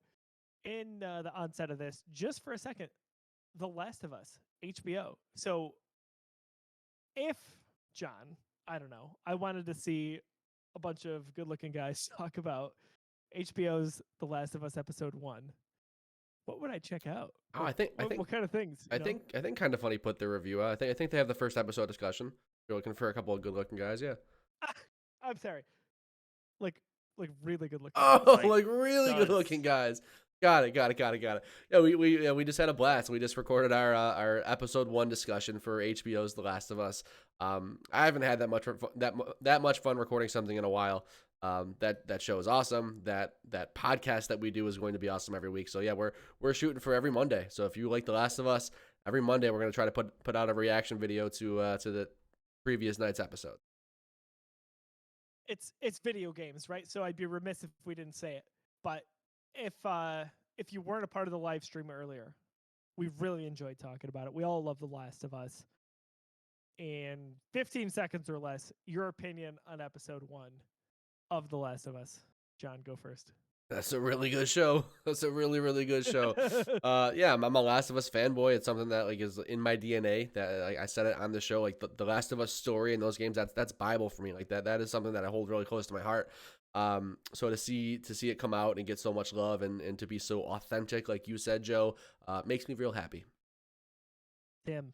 in the onset of this, just for a second, The Last of Us, HBO. So if, John, I don't know, I wanted to see a bunch of good-looking guys talk about HBO's The Last of Us Episode 1, what would I check out? Oh, I think what kind of things? I think Kind of Funny put their review out. I think they have the first episode discussion. If you're looking for a couple of good-looking guys, yeah. I'm sorry. Like really good looking. Oh, like really good looking guys. Got it. Yeah, we just had a blast. We just recorded our episode 1 discussion for HBO's The Last of Us. I haven't had that much fun recording something in a while. That show is awesome. That podcast that we do is going to be awesome every week. So yeah, we're shooting for every Monday. So if you like The Last of Us, every Monday we're going to try to put out a reaction video to the previous night's episode. It's video games, right? So I'd be remiss if we didn't say it. But if you weren't a part of the live stream earlier, we really enjoyed talking about it. We all love The Last of Us. In 15 seconds or less, your opinion on episode 1 of The Last of Us. John, go first. That's a really good show. That's a really, really good show. Yeah, I'm a Last of Us fanboy. It's something that is in my DNA. That I said it on the show. Like the Last of Us story in those games, that's Bible for me. Like that is something that I hold really close to my heart. So to see it come out and get so much love and to be so authentic, like you said, Joe, makes me real happy. Tim.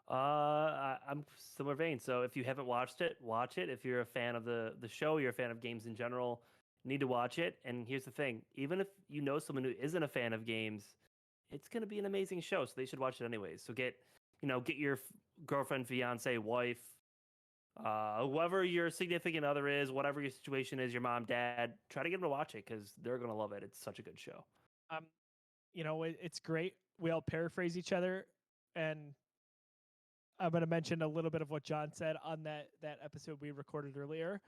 I'm similar vein. So if you haven't watched it, watch it. If you're a fan of the show, you're a fan of games in general, need to watch it. And here's the thing, even if you know someone who isn't a fan of games, it's going to be an amazing show, so they should watch it anyways. So get your girlfriend, fiance, wife, whoever your significant other is, whatever your situation is, your mom, dad, try to get them to watch it because they're going to love it. It's such a good show. It's great. We all paraphrase each other, and I'm going to mention a little bit of what John said on that episode we recorded earlier.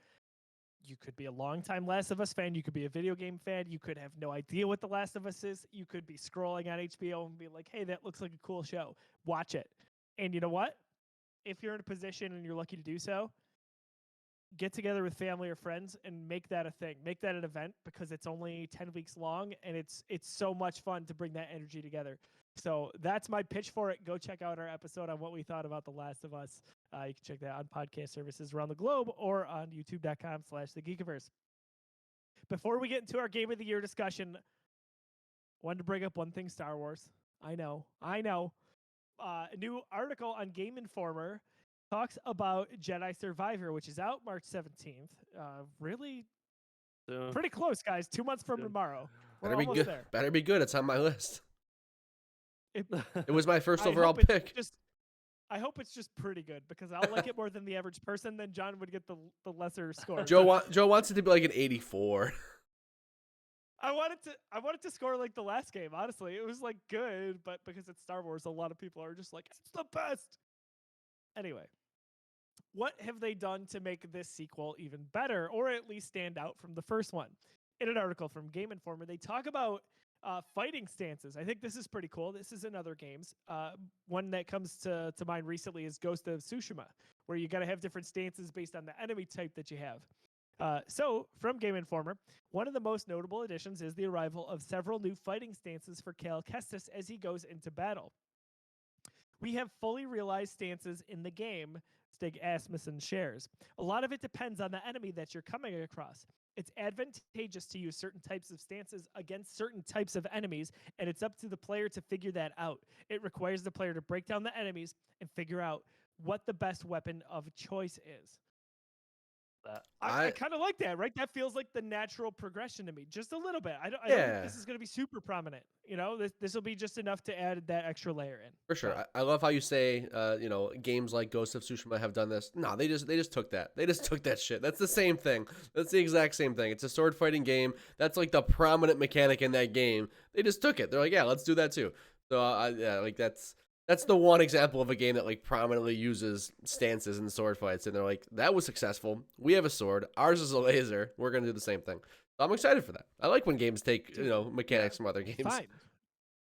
You could be a longtime Last of Us fan. You could be a video game fan. You could have no idea what The Last of Us is. You could be scrolling on HBO and be like, hey, that looks like a cool show. Watch it. And you know what? If you're in a position and you're lucky to do so, get together with family or friends and make that a thing. Make that an event because it's only 10 weeks long, and it's so much fun to bring that energy together. So that's my pitch for it. Go check out our episode on what we thought about The Last of Us. You can check that on podcast services around the globe or on youtube.com/thegeekiverse. Before we get into our Game of the Year discussion, I wanted to bring up one thing, Star Wars. I know. A new article on Game Informer talks about Jedi Survivor, which is out March 17th. Really pretty close, guys. 2 months from tomorrow. We're almost good. There. Better be good. It's on my list. It was my first overall pick. I hope it's just pretty good because I'll like it more than the average person. Then John would get the lesser score. Joe wants it to be like an 84. I wanted to score like the last game. Honestly, it was like good, but because it's Star Wars, a lot of people are just like, it's the best. Anyway, what have they done to make this sequel even better, or at least stand out from the first one? In an article from Game Informer, they talk about fighting stances. I think this is pretty cool. This is in other games. One that comes to mind recently is Ghost of Tsushima, where you got to have different stances based on the enemy type that you have. So, from Game Informer, one of the most notable additions is the arrival of several new fighting stances for Cal Kestis as he goes into battle. We have fully realized stances in the game, Stig Asmussen shares. A lot of it depends on the enemy that you're coming across. It's advantageous to use certain types of stances against certain types of enemies, and it's up to the player to figure that out. It requires the player to break down the enemies and figure out what the best weapon of choice is. I kind of like that, right? That feels like the natural progression to me, just a little bit. I don't think this is going to be super prominent. You know, this will be just enough to add that extra layer in. For sure. I love how you say, games like Ghost of Tsushima have done this. No, they just took that. They just took that shit. That's the same thing. That's the exact same thing. It's a sword fighting game. That's like the prominent mechanic in that game. They just took it. They're like, yeah, let's do that too. So that's the one example of a game that like prominently uses stances in sword fights, and they're like, that was successful. We have a sword. Ours is a laser. We're gonna do the same thing. So I'm excited for that. I like when games take mechanics from other games. Fine.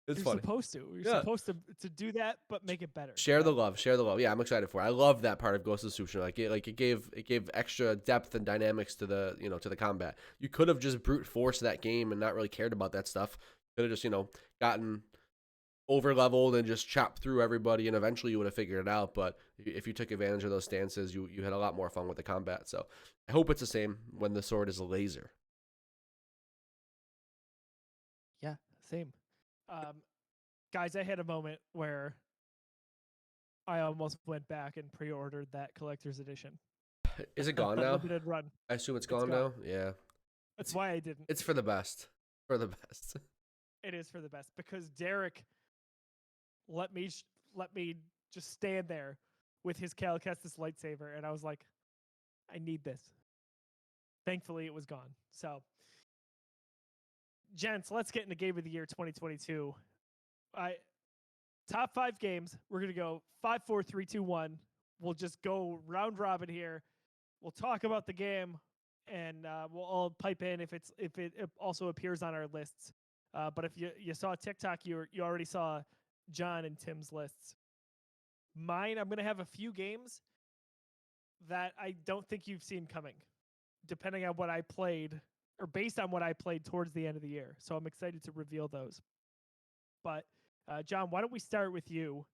It's You're funny. Supposed to. You're supposed to do that, but make it better. Share the love. Yeah, I'm excited for it. I love that part of Ghost of Tsushima. It gave extra depth and dynamics to the to the combat. You could have just brute forced that game and not really cared about that stuff. Could have just gotten over leveled and just chopped through everybody, and eventually you would have figured it out. But if you took advantage of those stances, you had a lot more fun with the combat. So I hope it's the same when the sword is a laser. Yeah, same. Guys, I had a moment where I almost went back and pre-ordered that collector's edition. Is it gone now? Limited run. I assume it's gone now. Yeah. That's why I didn't. It's for the best. It is for the best because Derek let me just stand there with his Cal Kestis lightsaber, and I was like, I need this. Thankfully, it was gone. So, gents, let's get into Game of the Year 2022. Top 5 games. We're gonna go 5, 4, 3, 2, 1. We'll just go round robin here. We'll talk about the game, and we'll all pipe in if it also appears on our lists. But if you saw TikTok, you already saw John and Tim's lists. Mine, I'm gonna have a few games that I don't think you've seen coming, depending on what I played or based on what I played towards the end of the year. So I'm excited to reveal those. But John, why don't we start with you?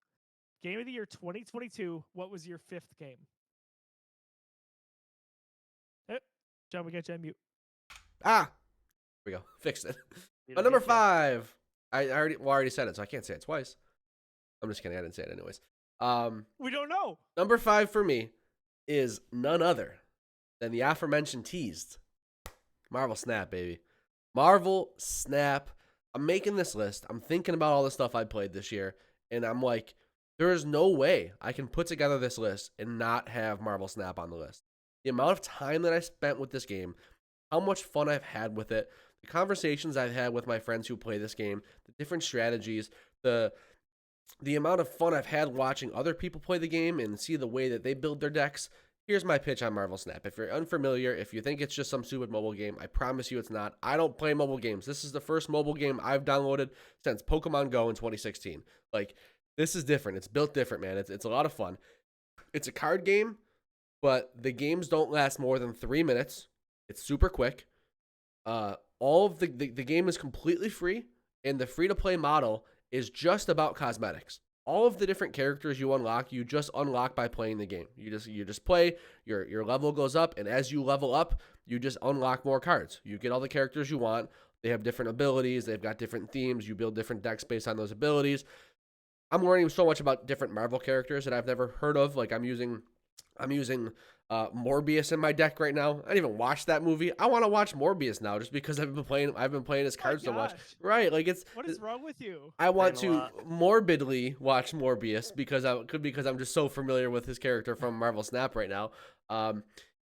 Game of the Year 2022. What was your 5th game? John, we got you on mute. Here we go. Fixed it. But number 5. I already said it, so I can't say it twice. I'm just kidding. I didn't say it anyways. We don't know. Number 5 for me is none other than the aforementioned teased Marvel Snap, baby. Marvel Snap. I'm making this list. I'm thinking about all the stuff I played this year, and I'm like, there is no way I can put together this list and not have Marvel Snap on the list. The amount of time that I spent with this game, how much fun I've had with it, the conversations I've had with my friends who play this game, the different strategies, the amount of fun I've had watching other people play the game and see the way that they build their decks. Here's my pitch on Marvel Snap. If you're unfamiliar, if you think it's just some stupid mobile game, I promise you it's not. I don't play mobile games. This is the first mobile game I've downloaded since Pokemon Go in 2016. Like, this is different. It's built different, man. It's a lot of fun. It's a card game, but the games don't last more than 3 minutes. It's super quick. All of the game is completely free, and the free-to-play model is just about cosmetics. All of the different characters you just unlock by playing the game. You just play, your level goes up, and as you level up, you just unlock more cards. You get all the characters you want. They have different abilities. They've got different themes. You build different decks based on those abilities. I'm learning so much about different Marvel characters that I've never heard of. Like I'm using Morbius in my deck right now. I didn't even watch that movie. I want to watch Morbius now just because I've been playing his cards so much. Right, like what is wrong with you? I want to morbidly watch Morbius because I'm just so familiar with his character from Marvel Snap right now.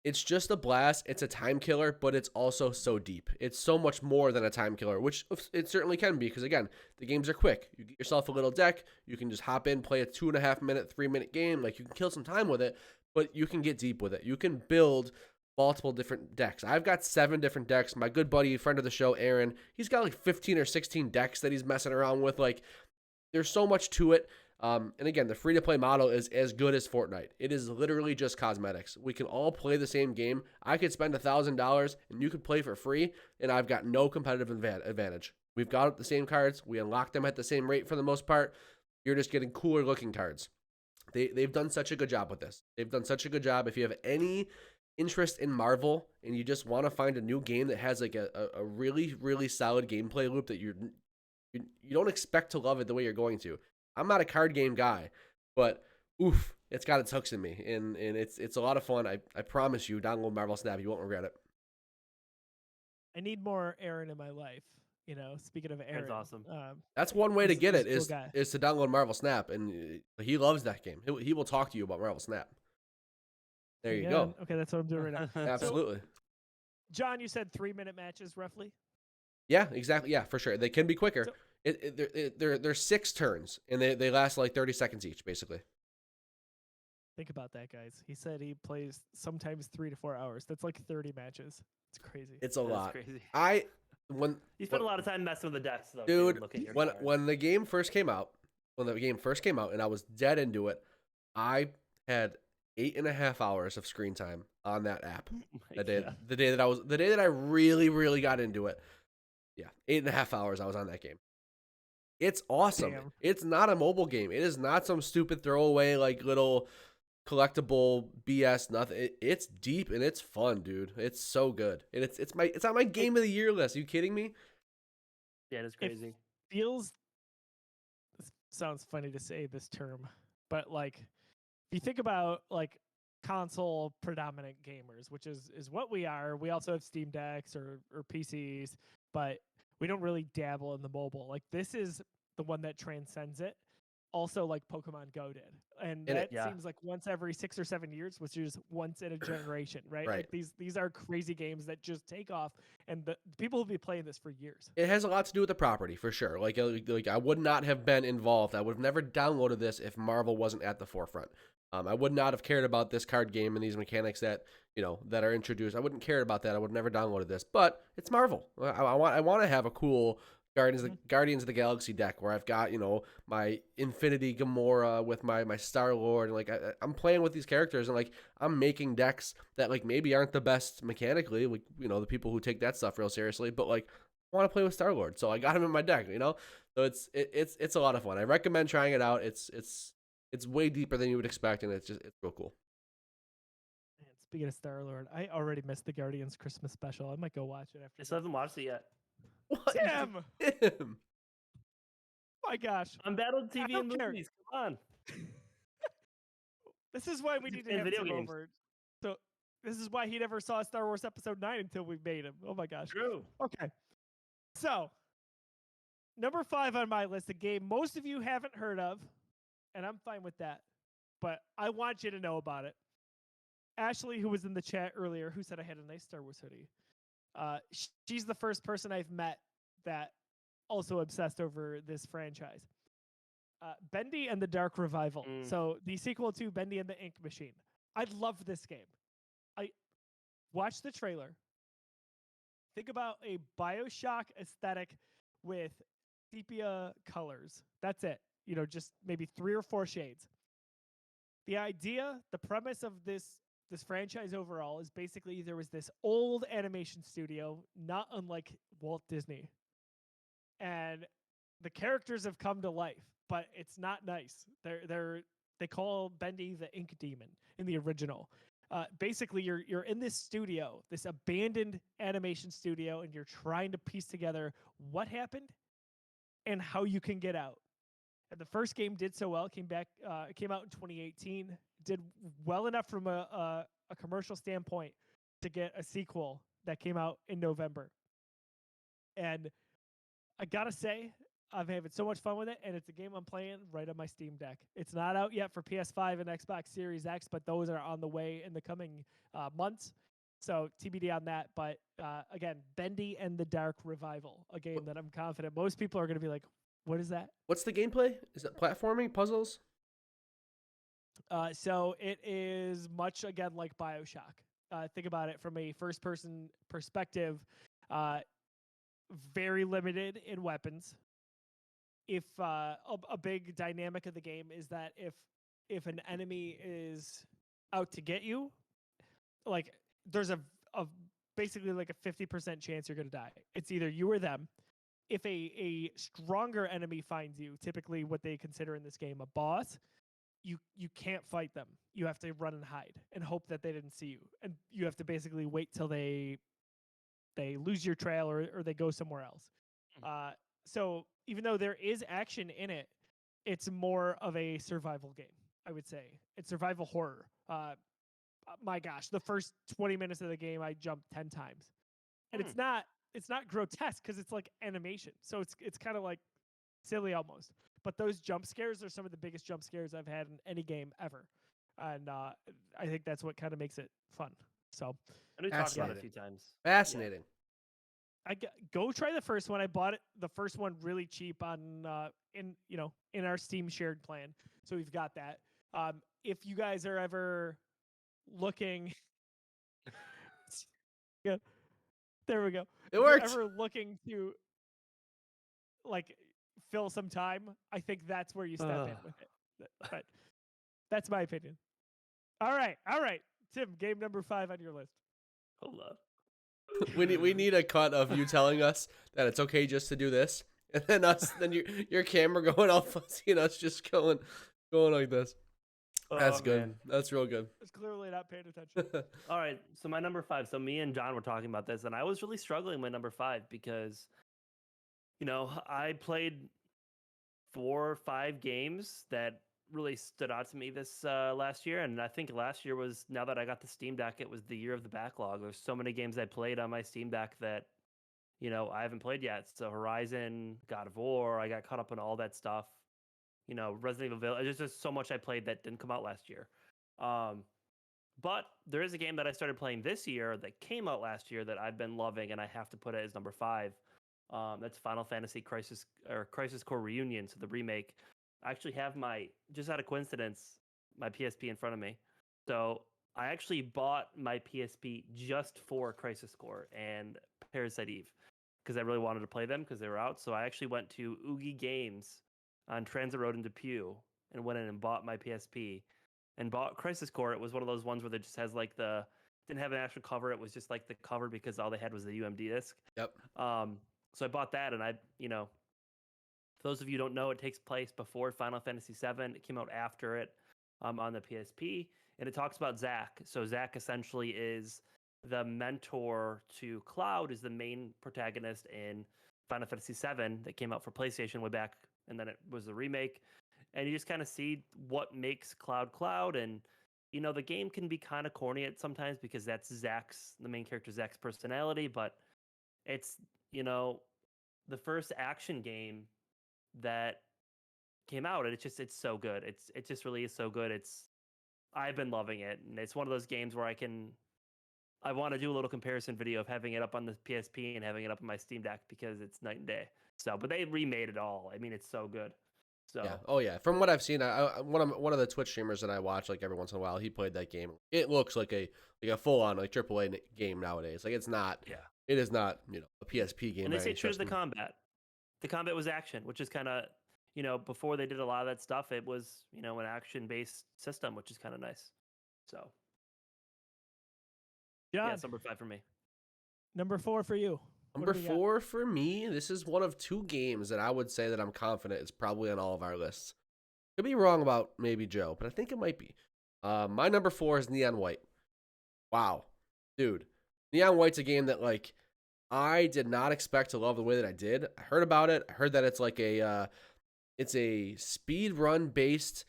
It's just a blast. It's a time killer, but it's also so deep. It's so much more than a time killer, which it certainly can be because, again, the games are quick. You get yourself a little deck. You can just hop in, play a 2.5 minute, 3 minute game. Like, you can kill some time with it, but you can get deep with it. You can build multiple different decks. I've got 7 different decks. My good buddy, friend of the show, Aaron, he's got like 15 or 16 decks that he's messing around with. Like, there's so much to it. And again, the free-to-play model is as good as Fortnite. It is literally just cosmetics. We can all play the same game. I could spend $1,000 and you could play for free, and I've got no competitive advantage. We've got the same cards. We unlock them at the same rate for the most part. You're just getting cooler looking cards. They've done such a good job with this. They've done such a good job. If you have any interest in Marvel and you just want to find a new game that has like a really, really solid gameplay loop that you don't expect to love it the way you're going to. I'm not a card game guy, but oof, it's got its hooks in me, and it's a lot of fun. I promise you, download Marvel Snap, you won't regret it. I need more Aaron in my life. You know, speaking of Aaron, that's awesome. That's one way to get it is to download Marvel Snap, and he loves that game. He will talk to you about Marvel Snap. There you go. Okay, that's what I'm doing right now. Absolutely. So, John, you said 3-minute matches roughly? Yeah, exactly. Yeah, for sure. They can be quicker. So, they're 6 turns, and they last like 30 seconds each, basically. Think about that, guys. He said he plays sometimes 3 to 4 hours. That's like 30 matches. It's crazy. It's a lot. Crazy. You spent a lot of time messing with the decks, though. Dude, when the game first came out, and I was dead into it, I had 8.5 hours of screen time on that app. The day that I really, really got into it. Yeah, 8.5 hours I was on that game. It's awesome. Damn. It's not a mobile game. It is not some stupid throwaway like little collectible BS. Nothing. It's deep and it's fun, dude. It's so good. And it's on my game of the year list. Are you kidding me? Yeah, it's crazy. It feels. This sounds funny to say this term, but like, if you think about like console predominant gamers, which is what we are. We also have Steam Decks or PCs, but we don't really dabble in the mobile. Like, this is the one that transcends it. Also, like Pokemon Go did. And that seems like once every 6 or 7 years, which is once in a generation, right? Like these are crazy games that just take off, and the people will be playing this for years. It has a lot to do with the property, for sure. Like I would not have been involved. I would have never downloaded this if Marvel wasn't at the forefront. I would not have cared about this card game and these mechanics that are introduced. I wouldn't care about that. I would have never downloaded this. But it's Marvel. I want to have a cool Guardians of the Galaxy deck where I've got my Infinity Gamora with my Star-Lord, and like I'm playing with these characters, and like I'm making decks that like maybe aren't the best mechanically, like the people who take that stuff real seriously, but like I want to play with Star-Lord, so I got him in my deck. So it's a lot of fun. I recommend trying it out. It's way deeper than you would expect, and it's real cool. Man, speaking of Star-Lord, I already missed the Guardians Christmas special. I might go watch it after. I still haven't watched it yet. What? Damn! My gosh. I'm Battle TV and movies. Come on. This is why we need to have him over. So this is why he never saw Star Wars Episode 9 until we made him. Oh my gosh. True. Okay. So, number 5 on my list, a game most of you haven't heard of, and I'm fine with that, but I want you to know about it. Ashley, who was in the chat earlier, who said I had a nice Star Wars hoodie. She's the first person I've met that also obsessed over this franchise. Bendy and the Dark Revival. So the sequel to Bendy and the Ink Machine. I love this game. I watched the trailer. Think about a BioShock aesthetic with sepia colors. That's it. Just maybe 3 or 4 shades. The idea, the premise of this franchise overall is basically there was this old animation studio, not unlike Walt Disney. And the characters have come to life, but it's not nice. They call Bendy the Ink Demon in the original. Basically, you're in this studio, this abandoned animation studio, and you're trying to piece together what happened and how you can get out. And the first game did so well. It came out in 2018. Did well enough from a commercial standpoint to get a sequel that came out in November. And I gotta say, I'm having so much fun with it, and it's a game I'm playing right on my Steam Deck. It's not out yet for PS5 and Xbox Series X, but those are on the way in the coming months. So TBD on that. But again, Bendy and the Dark Revival, a game that I'm confident most people are going to be like, what is that? What's the gameplay? Is it platforming, puzzles? So it is much, again, like BioShock. Think about it from a first-person perspective. Very limited in weapons. If a big dynamic of the game is that if an enemy is out to get you, like there's a basically like a 50% chance you're going to die. It's either you or them. If a stronger enemy finds you, typically what they consider in this game a boss, you can't fight them. You have to run and hide and hope that they didn't see you. And you have to basically wait till they lose your trail or they go somewhere else. So even though there is action in it, it's more of a survival game, I would say. It's survival horror. My gosh, the first 20 minutes of the game, I jumped 10 times. And it's not grotesque because it's like animation. So it's kind of like silly almost. But those jump scares are some of the biggest jump scares I've had in any game ever. And I think that's what kind of makes it fun. So I know we talked about it a few times. Fascinating. Yeah. Go try the first one. I bought it, the first one, really cheap on in our Steam shared plan. So we've got that. If you guys are ever looking, yeah, there we go. It worked. If you're ever looking to like fill some time, I think that's where you step in with it. But that's my opinion. All right, Tim. Game number 5 on your list. Hold up. We need a cut of you telling us that it's okay just to do this, and then your camera going all fuzzy and us just going like this. That's good. Man. That's real good. It's clearly not paying attention. All right, so my number 5. So me and John were talking about this, and I was really struggling with number 5 because, I played 4 or 5 games that really stood out to me this last year. And I think last year was, now that I got the Steam Deck, it was the year of the backlog. There's so many games I played on my Steam Deck that, I haven't played yet. So Horizon, God of War, I got caught up on all that stuff. Resident Evil Village. There's just so much I played that didn't come out last year. But there is a game that I started playing this year that came out last year that I've been loving, and I have to put it as number 5. That's Final Fantasy Crisis Core Reunion, so the remake. I actually have just out of coincidence, my PSP in front of me. So I actually bought my PSP just for Crisis Core and Parasite Eve because I really wanted to play them because they were out. So I actually went to Oogie Games on Transit Road in Depew and went in and bought my PSP and bought Crisis Core. It was one of those ones where it just has like didn't have an actual cover. It was just like the cover because all they had was the UMD disc. Yep. So I bought that, and for those of you who don't know, it takes place before Final Fantasy VII. It came out after it on the PSP, and it talks about Zack. So Zack essentially is the mentor to Cloud, is the main protagonist in Final Fantasy VII that came out for PlayStation way back, and then it was a remake. And you just kind of see what makes Cloud, and the game can be kind of corny at sometimes because that's the main character Zack's personality, but it's the first action game that came out, and it's so good. It just really is so good. I've been loving it, and it's one of those games where I want to do a little comparison video of having it up on the PSP and having it up on my Steam Deck because it's night and day. So, but they remade it all. I mean, it's so good. So yeah. Oh yeah. From what I've seen, one of the Twitch streamers that I watch like every once in a while, he played that game. It looks like a full on like AAA game nowadays. Like it's not. Yeah. It is not a PSP game. And they say true to the combat. The combat was action, which is kind of before they did a lot of that stuff, it was an action based system, which is kind of nice. So yeah, it's number 5 for me. Number 4 for you. Number 4 for me, this is one of 2 games that I would say that I'm confident is probably on all of our lists. Could be wrong about maybe Joe, but I think it might be. My number 4 is Neon White. Wow. Dude. Neon White's a game that like I did not expect to love the way that I did. I heard about it. I heard that it's like it's a speed run based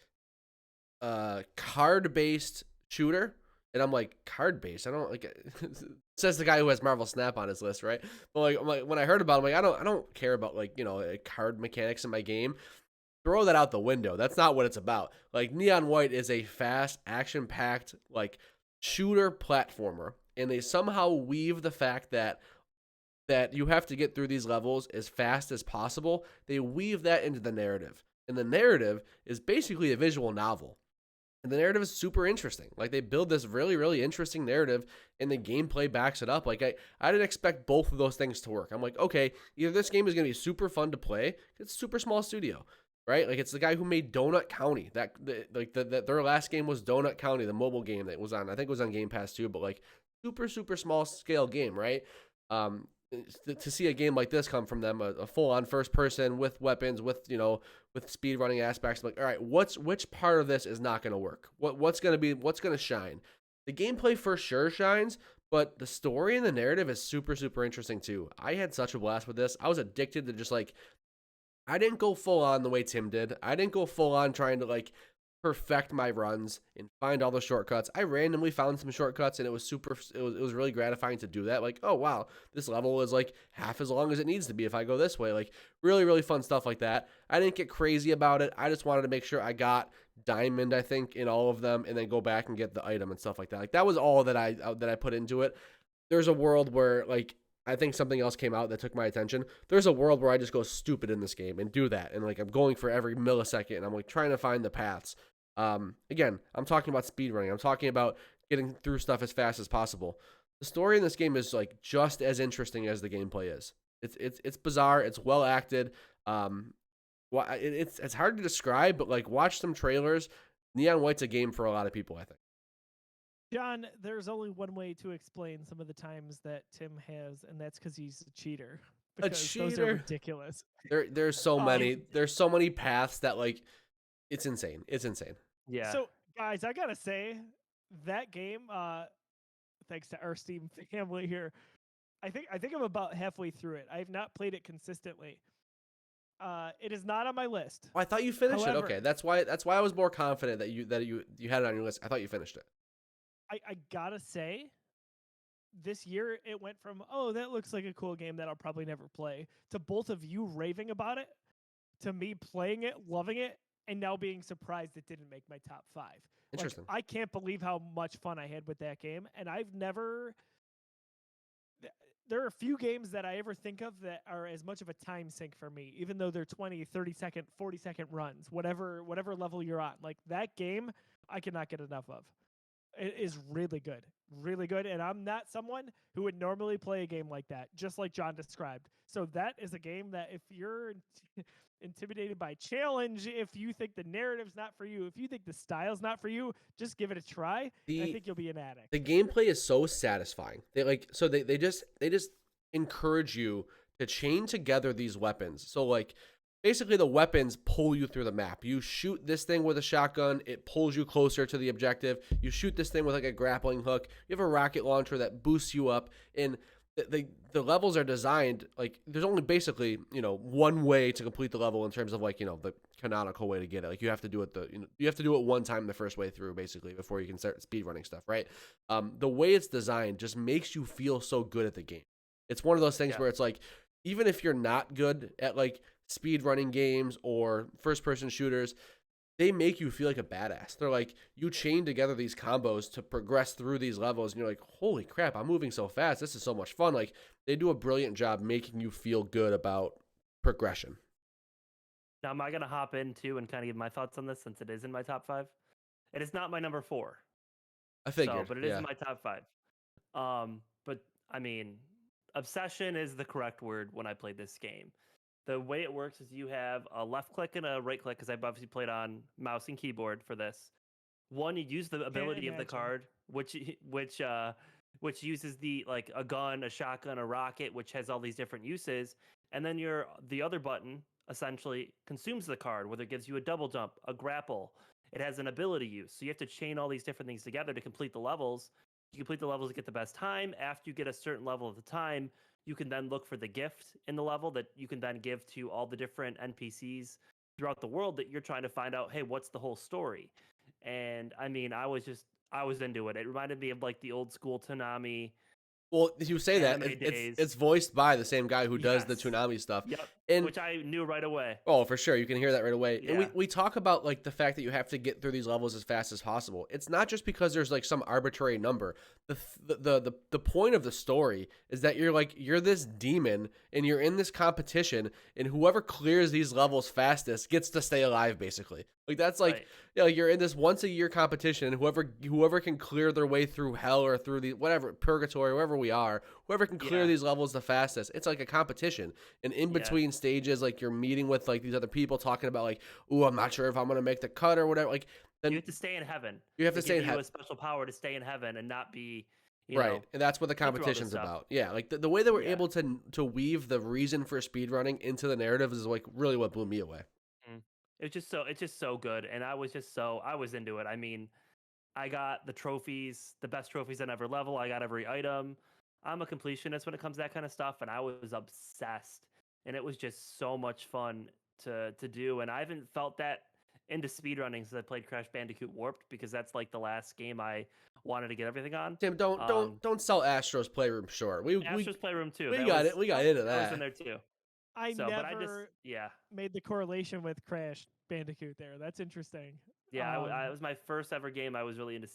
card based shooter. And I'm like, card based? I don't like Says the guy who has Marvel Snap on his list, right? But like when I heard about it, I'm like, I don't care about like, you know, card mechanics in my game. Throw that out the window. That's not what it's about. Like Neon White is a fast, action-packed, like shooter platformer, and they somehow weave the fact that you have to get through these levels as fast as possible. They weave that into the narrative, and the narrative is basically a visual novel. And the narrative is super interesting. Like they build this really, really interesting narrative, and the gameplay backs it up. Like I didn't expect both of those things to work. I'm like, okay, either this game is going to be super fun to play. It's a super small studio, right? Like it's the guy who made Donut County. That their last game was Donut County, the mobile game that was on. I think it was on Game Pass too. But like super small scale game, right? To see a game like this come from them, a full-on first person with weapons, with speed running aspects, I'm like, all right, which part of this is not going to work? What's going to shine? The gameplay for sure shines, but the story and the narrative is super interesting too. I had such a blast with this. I was addicted to just like, I didn't go full on the way Tim did. I didn't go full on trying to like perfect my runs and find all the shortcuts. I randomly found some shortcuts, and it was really gratifying to do that. Like, oh wow, this level is like half as long as it needs to be if I go this way. Like really fun stuff like that. I didn't get crazy about it. I just wanted to make sure I got diamond, I think, in all of them, and then go back and get the item and stuff like that. Like that was all that I put into it. There's a world where like I think something else came out that took my attention. There's a world where I just go stupid in this game and do that, and like I'm going for every millisecond, and I'm like trying to find the paths. Again, I'm talking about speedrunning. I'm talking about getting through stuff as fast as possible. The story in this game is like just as interesting as the gameplay is. It's bizarre. It's well acted. It's hard to describe, but like watch some trailers. Neon White's a game for a lot of people, I think. John, there's only one way to explain some of the times that Tim has, and that's because he's a cheater. Because those are ridiculous. There's so many. There's so many paths that like it's insane. It's insane. Yeah. So guys, I gotta say that game, thanks to our Steam family here, I think I'm about halfway through it. I have not played it consistently. It is not on my list. Oh, I thought you finished it. Okay, that's why I was more confident that you had it on your list. I thought you finished it. I gotta say, this year it went from, oh, that looks like a cool game that I'll probably never play, to both of you raving about it, to me playing it, loving it, and now being surprised it didn't make my top 5. Interesting. Like, I can't believe how much fun I had with that game, and I've never... There are a few games that I ever think of that are as much of a time sink for me, even though they're 20, 30-second, 40-second runs, whatever level you're on. Like, that game, I cannot get enough of. It is really good, and I'm not someone who would normally play a game like that, just like John described. So that is a game that if you're intimidated by challenge, if you think the narrative's not for you, if you think the style's not for you, just give it a try. I think you'll be an addict. The gameplay is so satisfying. They just encourage you to chain together these weapons. So like basically the weapons pull you through the map. You shoot this thing with a shotgun, it pulls you closer to the objective. You shoot this thing with like a grappling hook. You have a rocket launcher that boosts you up, and the levels are designed like there's only basically one way to complete the level in terms of like the canonical way to get it. Like you have to do it you have to do it one time the first way through basically before you can start speed running stuff, right? The way it's designed just makes you feel so good at the game. It's one of those things where it's like even if you're not good at like speed running games or first person shooters, they make you feel like a badass. They're like, you chain together these combos to progress through these levels, and you're like, holy crap, I'm moving so fast. This is so much fun. Like, they do a brilliant job making you feel good about progression. Now, am I going to hop in too and kind of give my thoughts on this since it is in my top 5? It is not my number 4. I figured. But it is in my top 5. But, I mean, obsession is the correct word when I played this game. The way it works is you have a left click and a right click, because I've obviously played on mouse and keyboard for this. One, you use the ability of the card, which uses like a gun, a shotgun, a rocket, which has all these different uses. And then the other button essentially consumes the card, whether it gives you a double jump, a grapple. It has an ability use. So you have to chain all these different things together to complete the levels. You complete the levels to get the best time. After you get a certain level of the time, you can then look for the gift in the level that you can then give to all the different NPCs throughout the world that you're trying to find out, hey, what's the whole story? And I mean, I was into it. It reminded me of like the old school Toonami Well, you say that it's voiced by the same guy who does the Toonami stuff. Yep. And which I knew right away. Oh, for sure. You can hear that right away. Yeah. And we talk about like the fact that you have to get through these levels as fast as possible. It's not just because there's like some arbitrary number. The point of the story is that you're this demon and you're in this competition, and whoever clears these levels fastest gets to stay alive, basically. Like that's like Right. you know, you're in this once a year competition, and whoever can clear their way through hell or through the whatever purgatory, wherever we are, whoever can clear these levels the fastest, it's like a competition. And in between stages, like you're meeting with like these other people talking about like, ooh, I'm not sure if I'm gonna make the cut or whatever. Like then you have to stay in heaven. You have to stay in heaven. You a special power to stay in heaven and not be right. And that's what the competition's about. Yeah, like the way that we're able to weave the reason for speedrunning into the narrative is like really what blew me away. It's just so good, and I was into it. I mean, I got the trophies, the best trophies on every level. I got every item. I'm a completionist when it comes to that kind of stuff, and I was obsessed. And it was just so much fun to do. And I haven't felt that into speedrunning since I played Crash Bandicoot Warped, because that's like the last game I wanted to get everything on. Tim, don't sell Astro's Playroom short. Astro's Playroom too. We got into that. I was in there too. I never made the correlation with Crash Bandicoot there. That's interesting. Yeah, it was my first ever game I was really into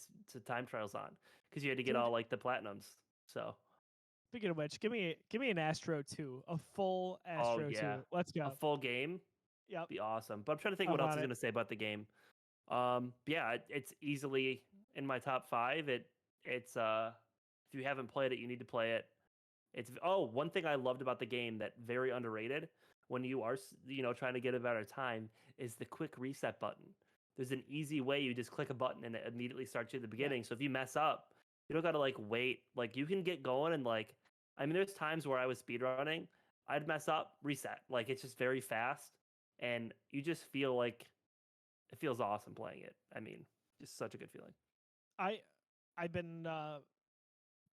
time trials on, because you had to get all like the platinums. So speaking of which, give me an Astro 2, a full Astro 2. Let's go. A full game. Yep. Be awesome. But I'm trying to think what else I was going to say about the game. It's easily in my top 5. It's if you haven't played it, you need to play it. One thing I loved about the game that very underrated when you are trying to get a better time is the quick reset button. There's an easy way. You just click a button and it immediately starts you at the beginning. So if you mess up, you don't got to like wait. Like you can get going and like, I mean, there's times where I was speedrunning, I'd mess up, reset. Like it's just very fast, and you just feel like it feels awesome playing it. I mean, just such a good feeling. I've been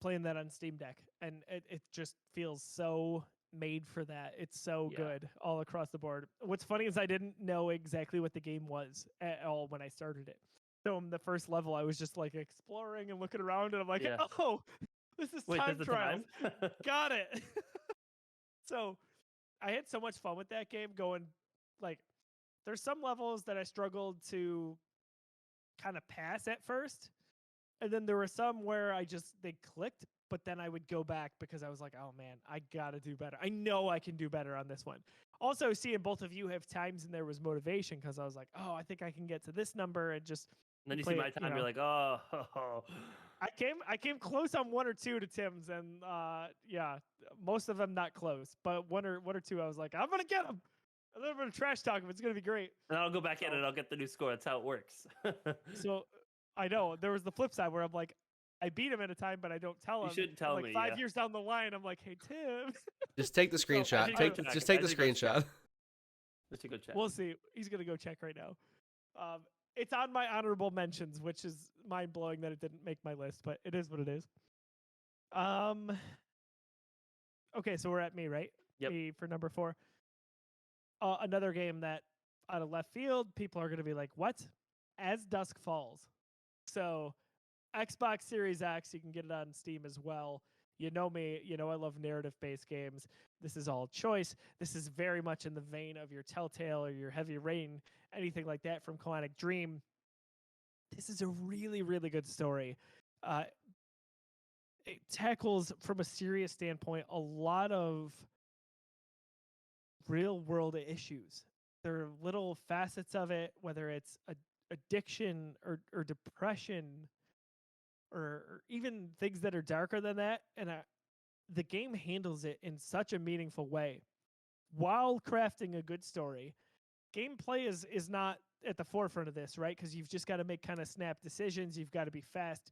playing that on Steam Deck, and it just feels so made for that. It's so good all across the board. What's funny is I didn't know exactly what the game was at all when I started it. So in the first level, I was just like exploring and looking around, and I'm like, oh, this is time trials. Got it. So I had so much fun with that game going, like, there's some levels that I struggled to kind of pass at first. And then there were some where they clicked, but then I would go back because I was like, oh man, I gotta do better. I know I can do better on this one. Also, seeing both of you have times and there was motivation, because I was like, oh, I think I can get to this number, and just. And then you see my time, you're like, oh. I came close on 1 or 2 to Tim's, and most of them not close, but one or two, I was like, I'm gonna get them. And then I'm gonna trash talk him. It's gonna be great. And I'll go back in and I'll get the new score. That's how it works. So I know there was the flip side where I'm like, I beat him at a time, but I don't tell him. You shouldn't tell me. 5 years down the line, I'm like, hey Tim, just take the screenshot. Just take the screenshot. Just go check. We'll see. He's gonna go check right now. It's on my honorable mentions, which is mind blowing that it didn't make my list, but it is what it is. Okay, so we're at me, right? Yep. Me for number 4. Another game that out of left field, people are going to be like, what? As Dusk Falls. So Xbox Series X, you can get it on Steam as well. You know me, I love narrative-based games. This is all choice. This is very much in the vein of your Telltale or your Heavy Rain, anything like that from Quantic Dream. This is a really, really good story. It tackles, from a serious standpoint, a lot of real-world issues. There are little facets of it, whether it's addiction or depression, or even things that are darker than that. And the game handles it in such a meaningful way while crafting a good story. Gameplay is not at the forefront of this, right? Because you've just got to make kind of snap decisions. You've got to be fast.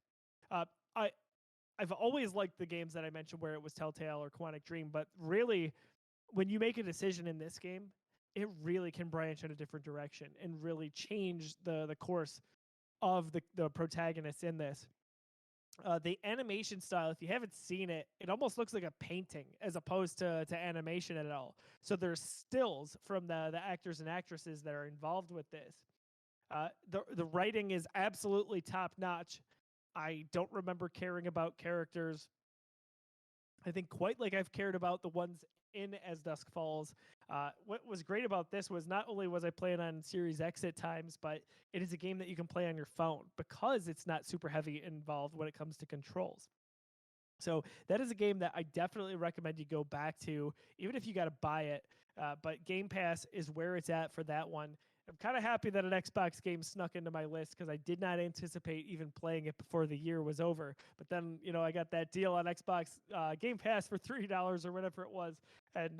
I've always liked the games that I mentioned where it was Telltale or Quantic Dream, but really, when you make a decision in this game, it really can branch in a different direction and really change the course of the protagonist in this. The animation style, if you haven't seen it, it almost looks like a painting as opposed to animation at all. So there's stills from the actors and actresses that are involved with this. The writing is absolutely top notch. I don't remember caring about characters I think, quite like I've cared about the ones in As Dusk Falls. What was great about this was not only was I playing on Series X at times, but it is a game that you can play on your phone because it's not super heavy involved when it comes to controls. So that is a game that I definitely recommend you go back to, even if you got to buy it. But Game Pass is where it's at for that one. I'm kind of happy that an Xbox game snuck into my list because I did not anticipate even playing it before the year was over. But then, I got that deal on Xbox Game Pass for $3 or whatever it was, and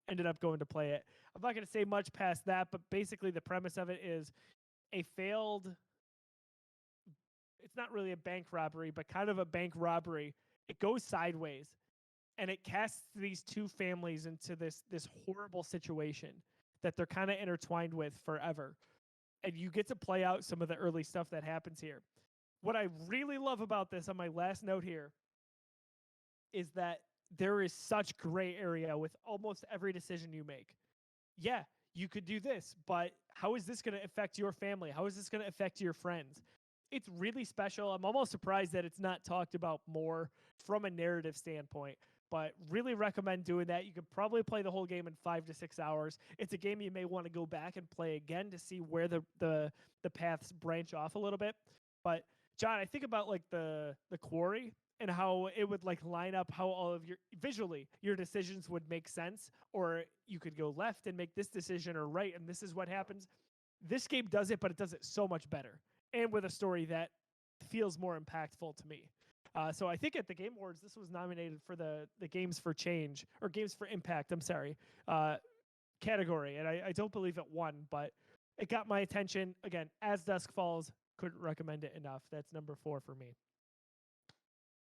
ended up going to play it. I'm not going to say much past that, but basically the premise of it is a failed, it's not really a bank robbery, but kind of a bank robbery. It goes sideways, and it casts these two families into this horrible situation that they're kind of intertwined with forever. And you get to play out some of the early stuff that happens here. What I really love about this, on my last note here, is that there is such gray area with almost every decision you make. Yeah, you could do this, but how is this going to affect your family? How is this going to affect your friends? It's really special. I'm almost surprised that it's not talked about more from a narrative standpoint, but really recommend doing that. You could probably play the whole game in 5 to 6 hours. It's a game you may want to go back and play again to see where the paths branch off a little bit. But John, I think about like the quarry and how it would like line up how all of your decisions would make sense, or you could go left and make this decision, or right, and this is what happens. This game does it, but it does it so much better, and with a story that feels more impactful to me. So I think at the Game Awards, this was nominated for the Games for Change, or Games for Impact, category. And I don't believe it won, but it got my attention. Again, As Dusk Falls, couldn't recommend it enough. That's number 4 for me.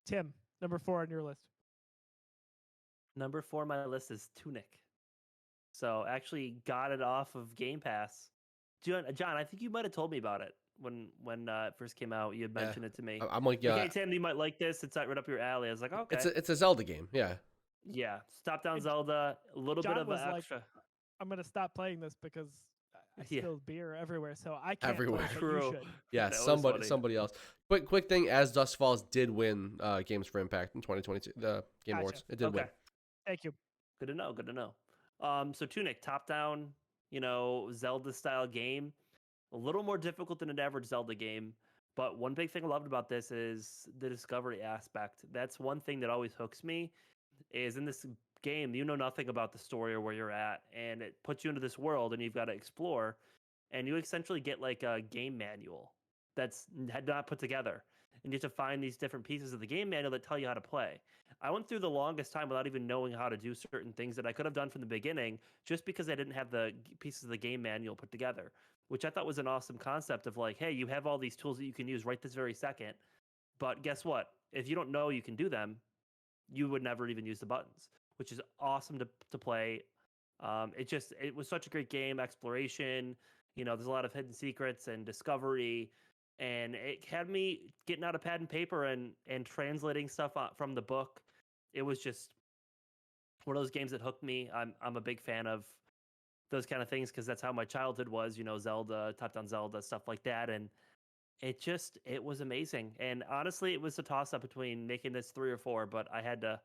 Tim, number 4 on your list. Number 4 on my list is Tunic. So actually got it off of Game Pass. John, I think you might have told me about it. When it first came out, you had mentioned it to me. I'm like, yeah, okay, Tim, you might like this. It's right up your alley. I was like, okay. It's a Zelda game, yeah. Yeah, top-down Zelda, a little John bit of was an extra. Like, I'm gonna stop playing this because I spilled beer everywhere, so I can't. Everywhere. Play it, you should. Yeah, somebody else. Quick thing: As Dusk Falls did win Games for Impact in 2022, the Game Awards. It did win. Thank you. Good to know. So Tunic, top-down, Zelda-style game. A little more difficult than an average Zelda game, but one big thing I loved about this is the discovery aspect. That's one thing that always hooks me, is in this game, you know nothing about the story or where you're at, and it puts you into this world, and you've got to explore, and you essentially get like a game manual that's not put together, and you have to find these different pieces of the game manual that tell you how to play. I went through the longest time without even knowing how to do certain things that I could have done from the beginning, just because I didn't have the pieces of the game manual put together, which I thought was an awesome concept of like, hey, you have all these tools that you can use right this very second, but guess what? If you don't know you can do them, you would never even use the buttons, which is awesome to play. It was such a great game, exploration, there's a lot of hidden secrets and discovery, and it had me getting out a pad and paper and translating stuff from the book. It was just one of those games that hooked me. I'm a big fan of those kind of things because that's how my childhood was, Zelda, top-down Zelda, stuff like that. And it was amazing. And honestly, it was a toss-up between making this 3 or 4, but I had to,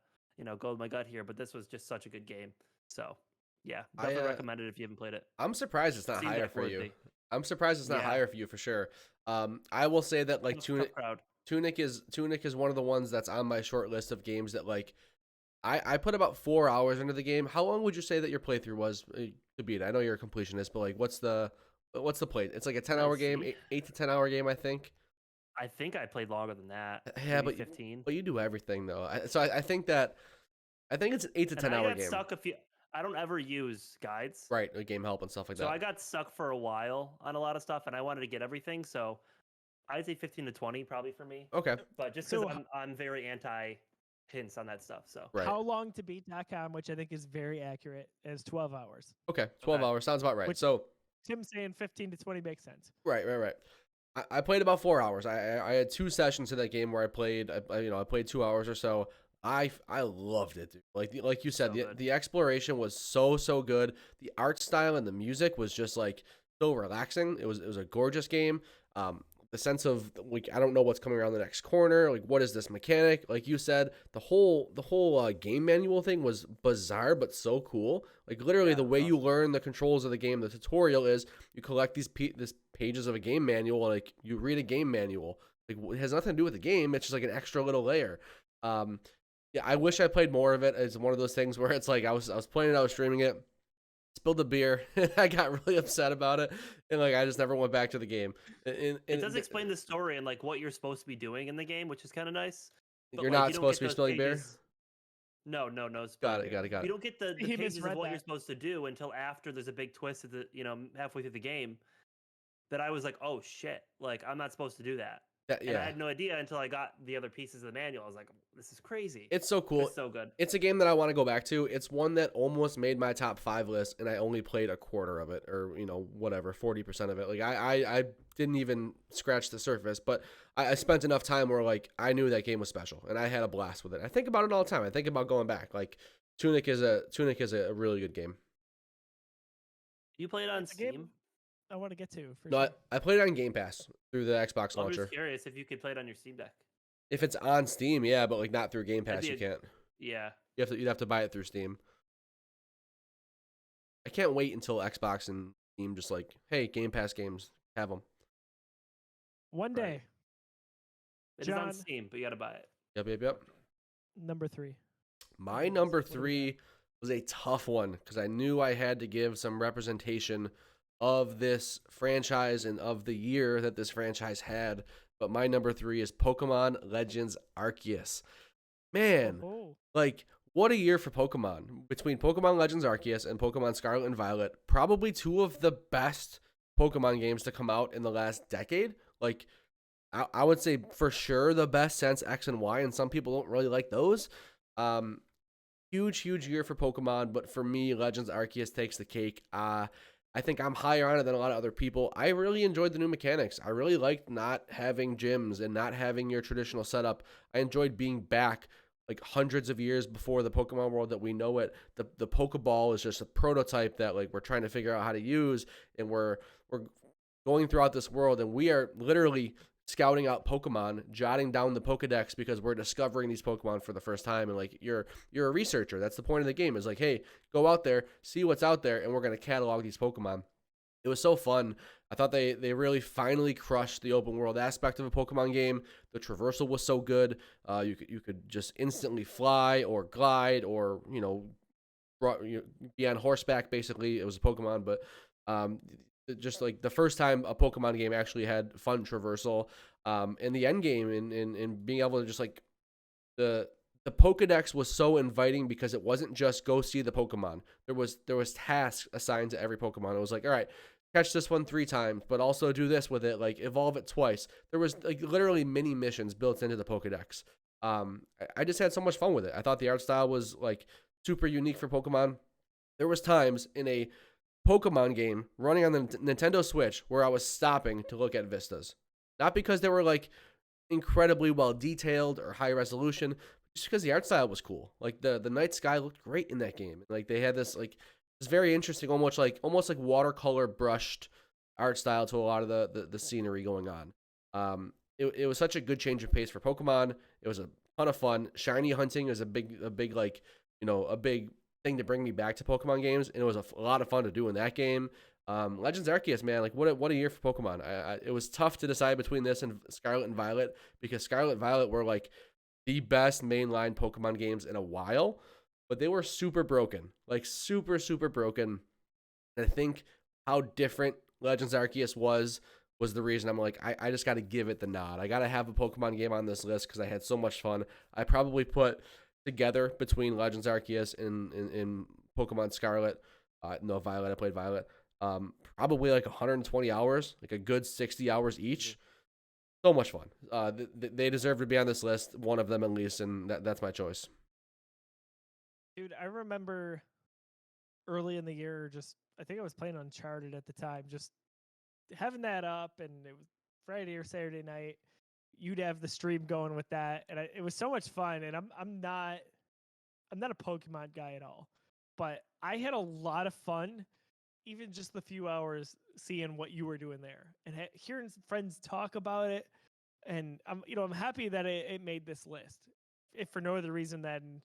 go with my gut here. But this was just such a good game. So, yeah, definitely recommend it if you haven't played it. I'm surprised it's not higher for you. I'm surprised it's not higher for you for sure. I will say that like Tunic is one of the ones that's on my short list of games that like I put about 4 hours into the game. How long would you say that your playthrough was to beat it? I know you're a completionist, but like what's the play? It's like a 10-hour game, 8 to 10 hour game, I think. I think I played longer than that. Yeah, but 15. But you do everything though. So I think it's an 8 to 10 hour game. I don't ever use guides. Right, like game help and stuff like that. So I got stuck for a while on a lot of stuff, and I wanted to get everything. So I'd say 15 to 20 probably for me. Okay. But just because I'm very anti hints on that stuff. So right. How long to beat.com, which I think is very accurate, is 12 hours. Okay, 12 hours sounds about right. So Tim saying 15 to 20 makes sense. Right. I played about 4 hours. I had 2 sessions in that game where I played 2 hours or so. I loved it, dude. Like you said, the exploration was so good. The art style and the music was just like so relaxing. It was a gorgeous game. the sense of like I don't know what's coming around the next corner. Like what is this mechanic? Like you said, the whole game manual thing was bizarre but so cool. Like literally the way you learn the controls of the game, the tutorial is you collect these pages of a game manual, and like you read a game manual. Like it has nothing to do with the game. It's just like an extra little layer. Yeah, I wish I played more of it. It's one of those things where it's like I was playing it, I was streaming it, spilled the beer, I got really upset about it, and like I just never went back to the game. It does explain the story and like what you're supposed to be doing in the game, which is kind of nice. But, you're not supposed to be spilling beer. No. Got it. You don't get the pages of what you're supposed to do until after there's a big twist at the halfway through the game. That I was like, oh shit, like I'm not supposed to do that. And I had no idea until I got the other pieces of the manual. I was like, this is crazy. It's so cool. It's so good. It's a game that I want to go back to. It's one that almost made my top 5 list, and I only played a quarter of it, or, whatever, 40% of it. Like, I didn't even scratch the surface, but I spent enough time where, like, I knew that game was special, and I had a blast with it. I think about it all the time. I think about going back. Like, Tunic is a really good game. You play it on Steam? I want to get to. No, I played it on Game Pass through the Xbox launcher. I'm just curious if you could play it on your Steam Deck. If it's on Steam, yeah, but like not through Game Pass, you can't. Yeah, you'd have to buy it through Steam. I can't wait until Xbox and Steam just like, hey, Game Pass games, have them. One day. It is on Steam, but you got to buy it. Yep. Number 3. My number 3 was a tough one because I knew I had to give some representation of this franchise and of the year that this franchise had. But my number 3 is Pokemon Legends Arceus. Man, like, what a year for Pokemon. Between Pokemon Legends Arceus and Pokemon Scarlet and Violet, probably 2 of the best Pokemon games to come out in the last decade. Like, I would say for sure the best since X and Y, and some people don't really like those. Huge year for Pokemon, but for me, Legends Arceus takes the cake. I think I'm higher on it than a lot of other people. I really enjoyed the new mechanics. I really liked not having gyms and not having your traditional setup. I enjoyed being back like hundreds of years before the Pokemon world that we know it. The Pokeball is just a prototype that like we're trying to figure out how to use, and we're going throughout this world, and we are literally scouting out Pokemon, jotting down the Pokedex because we're discovering these Pokemon for the first time. And like you're a researcher. That's the point of the game, is like, hey, go out there, see what's out there, and we're going to catalog these Pokemon. It was so fun. I thought they really finally crushed the open world aspect of a Pokemon game. The traversal was so good. You could just instantly fly or glide or be on horseback. Basically, it was a Pokemon, but just like the first time a Pokemon game actually had fun traversal, and the end game and being able to just like the Pokedex was so inviting because it wasn't just go see the Pokemon. There was tasks assigned to every Pokemon. It was like, all right, catch this one 3 times, but also do this with it, like evolve it twice. There was like literally mini missions built into the Pokedex. I just had so much fun with it. I thought the art style was like super unique for Pokemon. There was times in a Pokemon game running on the Nintendo Switch where I was stopping to look at vistas. Not because they were like incredibly well detailed or high resolution, just because the art style was cool. Like the night sky looked great in that game. Like they had this very interesting, almost like watercolor brushed art style to a lot of the scenery going on. It was such a good change of pace for Pokemon. It was a ton of fun. Shiny hunting is a big thing to bring me back to Pokemon games, and it was a lot of fun to do in that game. Legends Arceus, man, like what a year for Pokemon. It was tough to decide between this and Scarlet and Violet, because Scarlet and Violet were like the best mainline Pokemon games in a while, but they were super broken, like super broken. And I think how different Legends Arceus was the reason I'm like, I just got to give it the nod. I got to have a Pokemon game on this list because I had so much fun. I probably put together between Legends Arceus and Pokemon Scarlet, Violet, I played Violet, probably like 120 hours, like a good 60 hours each. So much fun. They deserve to be on this list, one of them at least, and that's my choice. Dude, I remember early in the year, I think I was playing Uncharted at the time, just having that up, and it was Friday or Saturday night. You'd have the stream going with that, and it was so much fun. And I'm not a Pokemon guy at all, but I had a lot of fun even just the few hours seeing what you were doing there and hearing friends talk about it. And I'm happy that it made this list, if for no other reason than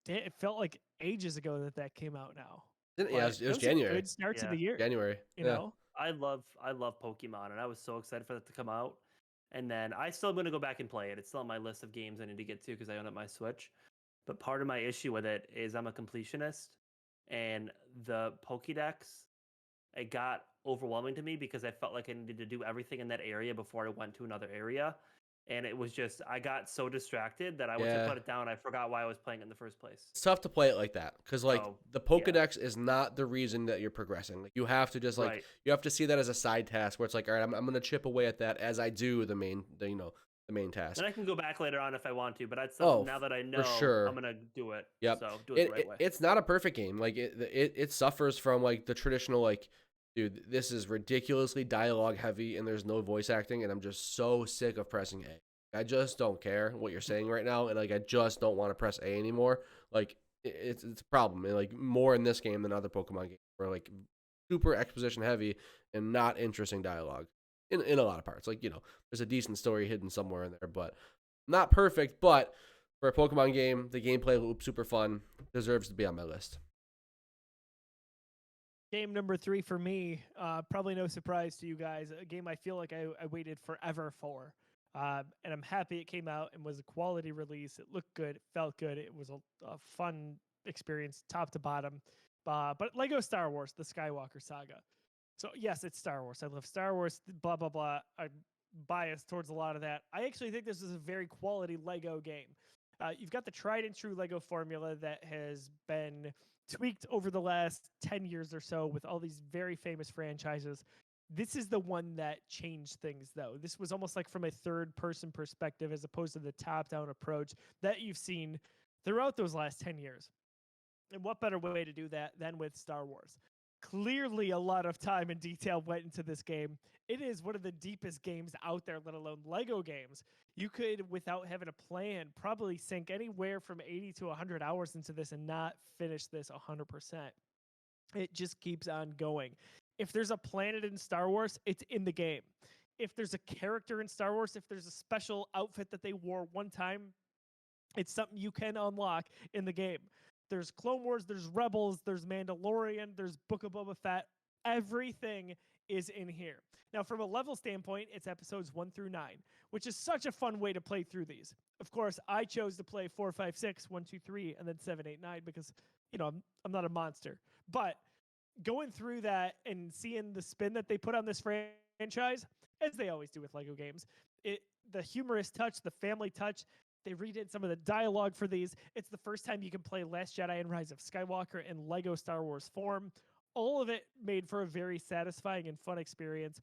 it felt like ages ago that came out now. Yeah, it was January. Good start to the year. January. You know, I love Pokemon, and I was so excited for that to come out. And then I still am going to go back and play it. It's still on my list of games I need to get to because I own it my Switch. But part of my issue with it is I'm a completionist, and the Pokédex, it got overwhelming to me because I felt like I needed to do everything in that area before I went to another area. And it was just, I got so distracted that I went to put it down. I forgot why I was playing it in the first place. It's tough to play it like that because the Pokedex is not the reason that you're progressing. Like, you have to just you have to see that as a side task where it's like, all right, I'm going to chip away at that as I do the main task. And I can go back later on if I want to, but that's now that I know, for sure. I'm going to do it. Yep. So do it the right way. It's not a perfect game. Like it suffers from like the traditional, like, dude, this is ridiculously dialogue heavy and there's no voice acting, and I'm just so sick of pressing A. I just don't care what you're saying right now, and like I just don't want to press A anymore. Like it's a problem, and like more in this game than other Pokemon games, where like super exposition heavy and not interesting dialogue in a lot of parts. Like, there's a decent story hidden somewhere in there, but not perfect. But for a Pokemon game, the gameplay loop super fun, deserves to be on my list. Game number 3 for me, probably no surprise to you guys. A game I feel like I waited forever for. And I'm happy it came out and was a quality release. It looked good. It felt good. It was a fun experience, top to bottom. But Lego Star Wars, the Skywalker Saga. So, yes, it's Star Wars. I love Star Wars, blah, blah, blah. I'm biased towards a lot of that. I actually think this is a very quality Lego game. You've got the tried and true Lego formula that has been tweaked over the last 10 years or so with all these very famous franchises. This is the one that changed things, though. This was almost like from a third-person perspective as opposed to the top-down approach that you've seen throughout those last 10 years. And what better way to do that than with Star Wars? Clearly, a lot of time and detail went into this game. It is one of the deepest games out there, let alone Lego games. You could, without having a plan, probably sink anywhere from 80 to 100 hours into this and not finish this 100%. It just keeps on going. If there's a planet in Star Wars, it's in the game. If there's a character in Star Wars, if there's a special outfit that they wore one time, it's something you can unlock in the game. There's Clone Wars, there's Rebels, there's Mandalorian, there's Book of Boba Fett. Everything is in here. Now, from a level standpoint, it's episodes 1 through 9, which is such a fun way to play through these. Of course, I chose to play 4, 5, 6, 1, 2, 3, and then 7, 8, 9 because, I'm not a monster. But going through that and seeing the spin that they put on this franchise, as they always do with Lego games, the humorous touch, the family touch, they redid some of the dialogue for these. It's the first time you can play Last Jedi and Rise of Skywalker in Lego Star Wars form. All of it made for a very satisfying and fun experience.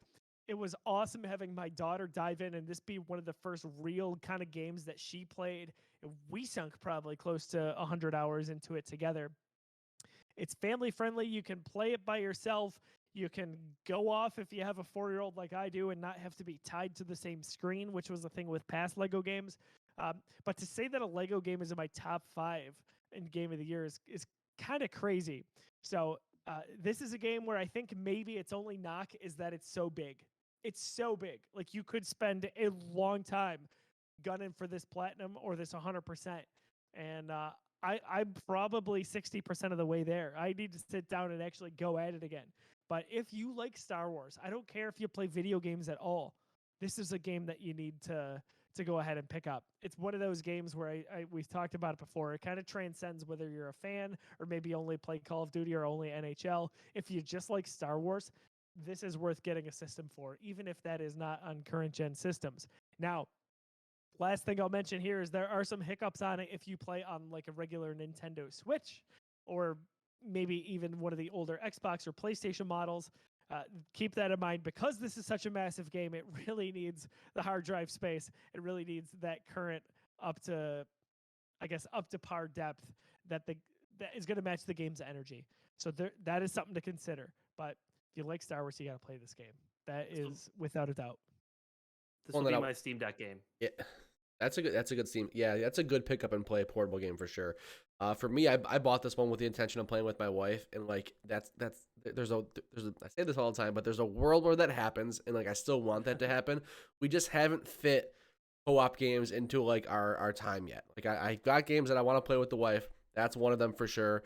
It was awesome having my daughter dive in and this be one of the first real kind of games that she played. We sunk probably close to 100 hours into it together. It's family friendly. You can play it by yourself. You can go off if you have a 4-year-old like I do and not have to be tied to the same screen, which was the thing with past Lego games. But to say that a Lego game is in my top 5 in Game of the Year is kind of crazy. So this is a game where I think maybe its only knock is that it's so big. It's so big. Like, you could spend a long time gunning for this platinum or this 100%. And I'm probably 60% of the way there. I need to sit down and actually go at it again. But if you like Star Wars, I don't care if you play video games at all, this is a game that you need to go ahead and pick up. It's one of those games where we've talked about it before. It kind of transcends whether you're a fan or maybe only play Call of Duty or only NHL. If you just like Star Wars, this is worth getting a system for, even if that is not on current gen systems. Now, last thing I'll mention here is there are some hiccups on it if you play on like a regular Nintendo Switch or maybe even one of the older Xbox or PlayStation models. Keep that in mind because this is such a massive game. It really needs the hard drive space. It really needs that current up to par depth that is going to match the game's energy. So that is something to consider. But if you like Star Wars, you got to play this game. That is without a doubt. This will be my Steam Deck game. Yeah, That's a good Steam. Yeah, that's a good pick up and play portable game for sure. For me, I bought this one with the intention of playing with my wife, and like there's a I say this all the time, but there's a world where that happens, and like I still want that to happen. We just haven't fit co-op games into like our time yet. Like I got games that I want to play with the wife. That's one of them for sure.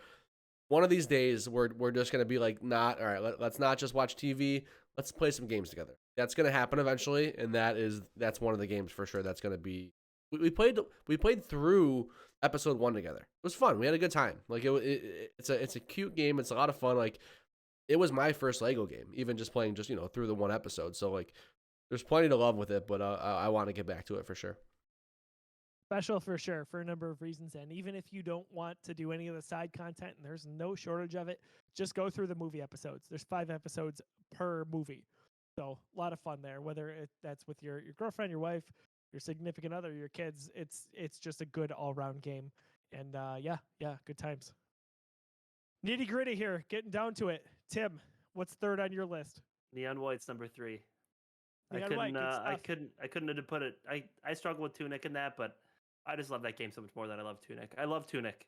One of these days we're just gonna be like, not all right. Let's not just watch TV. Let's play some games together. That's gonna happen eventually, and that's one of the games for sure. That's gonna be. We played through episode 1 together. It was fun. We had a good time. Like it's a cute game. It's a lot of fun. Like it was my first Lego game, even just playing through the one episode. So like there's plenty to love with it, but I want to get back to it for sure. Special for sure for a number of reasons. And even if you don't want to do any of the side content, and there's no shortage of it, just go through the movie episodes. There's 5 episodes per movie. So a lot of fun there, whether that's with your girlfriend, your wife, your significant other, your kids. It's just a good all-round game. And yeah, good times. Nitty gritty here, getting down to it. Tim, what's third on your list? Neon White's number 3. Neon White, I couldn't have put it. I struggle with Tunic in that, but I just love that game so much more than I love Tunic. I love Tunic,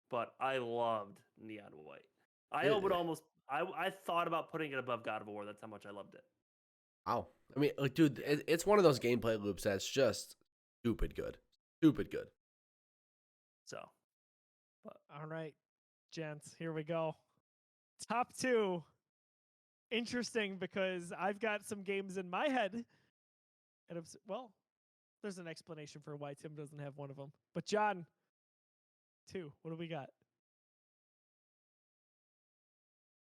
but I loved Neon White. I thought about putting it above God of War. That's how much I loved it. Wow. I mean, like, dude, it's one of those gameplay loops that's just stupid good. Stupid good. So. But, all right, gents, here we go. Top 2. Interesting because I've got some games in my head. And there's an explanation for why Tim doesn't have one of them. But John, 2, what do we got?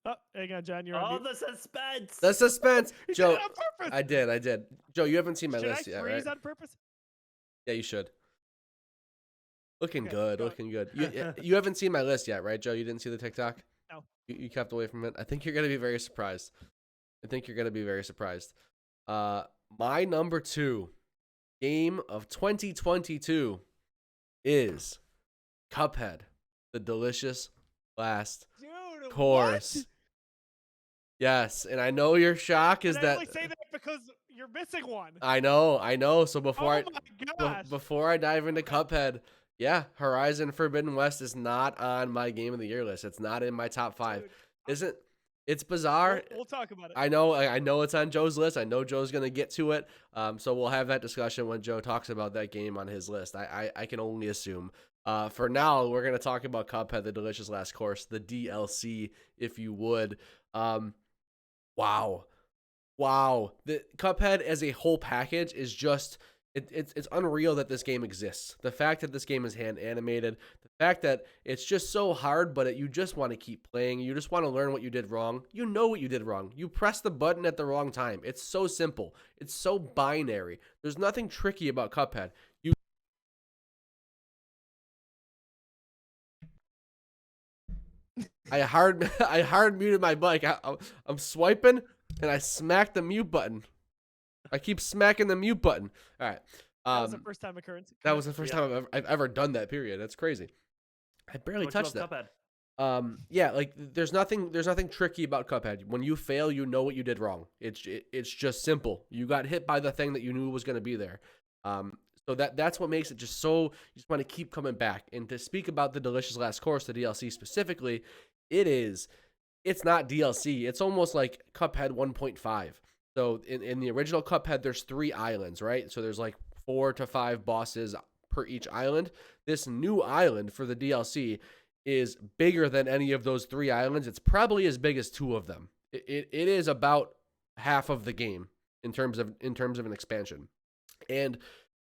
Oh, hang on, John. You're on the suspense. The suspense. Joe, I did. Joe, you haven't seen my list yet, right? Should I freeze on purpose? Yeah, you should. Looking good. You haven't seen my list yet, right, Joe? You didn't see the TikTok? No. You kept away from it. I think you're going to be very surprised. My number 2 game of 2022 is Cuphead, the delicious last course. What? Yes, and I know your shock is that. I only say that because you're missing one. I know. So before before I dive into Cuphead, yeah, Horizon Forbidden West is not on my game of the year list. It's not in my top 5. Dude, it's bizarre. We'll talk about it. I know it's on Joe's list. I know Joe's gonna get to it. So we'll have that discussion when Joe talks about that game on his list. I can only assume. For now, we're gonna talk about Cuphead, the delicious last course, the DLC, if you would. Wow. The Cuphead as a whole package is just it's unreal that this game exists. The fact that this game is hand animated, the fact that it's just so hard, but you just want to keep playing. You just want to learn what you did wrong. You know what you did wrong. You press the button at the wrong time. It's so simple. It's so binary. There's nothing tricky about Cuphead. I hard muted my mic. I'm swiping and I smacked the mute button. I keep smacking the mute button. All right. That was the first time occurrence. That was the first time I've ever done that. Period. That's crazy. I barely touched that. Cuphead? Yeah, like there's nothing tricky about Cuphead. When you fail, you know what you did wrong. It's just simple. You got hit by the thing that you knew was going to be there. So that's what makes it just so you just want to keep coming back. And to speak about the delicious last course, the DLC specifically, it's not DLC. It's almost like Cuphead 1.5. So in the original Cuphead, there's 3 islands, right? So there's like 4 to 5 bosses per each island. This new island for the DLC is bigger than any of those 3 islands. It's probably as big as 2 of them. It is about half of the game in terms of an expansion. And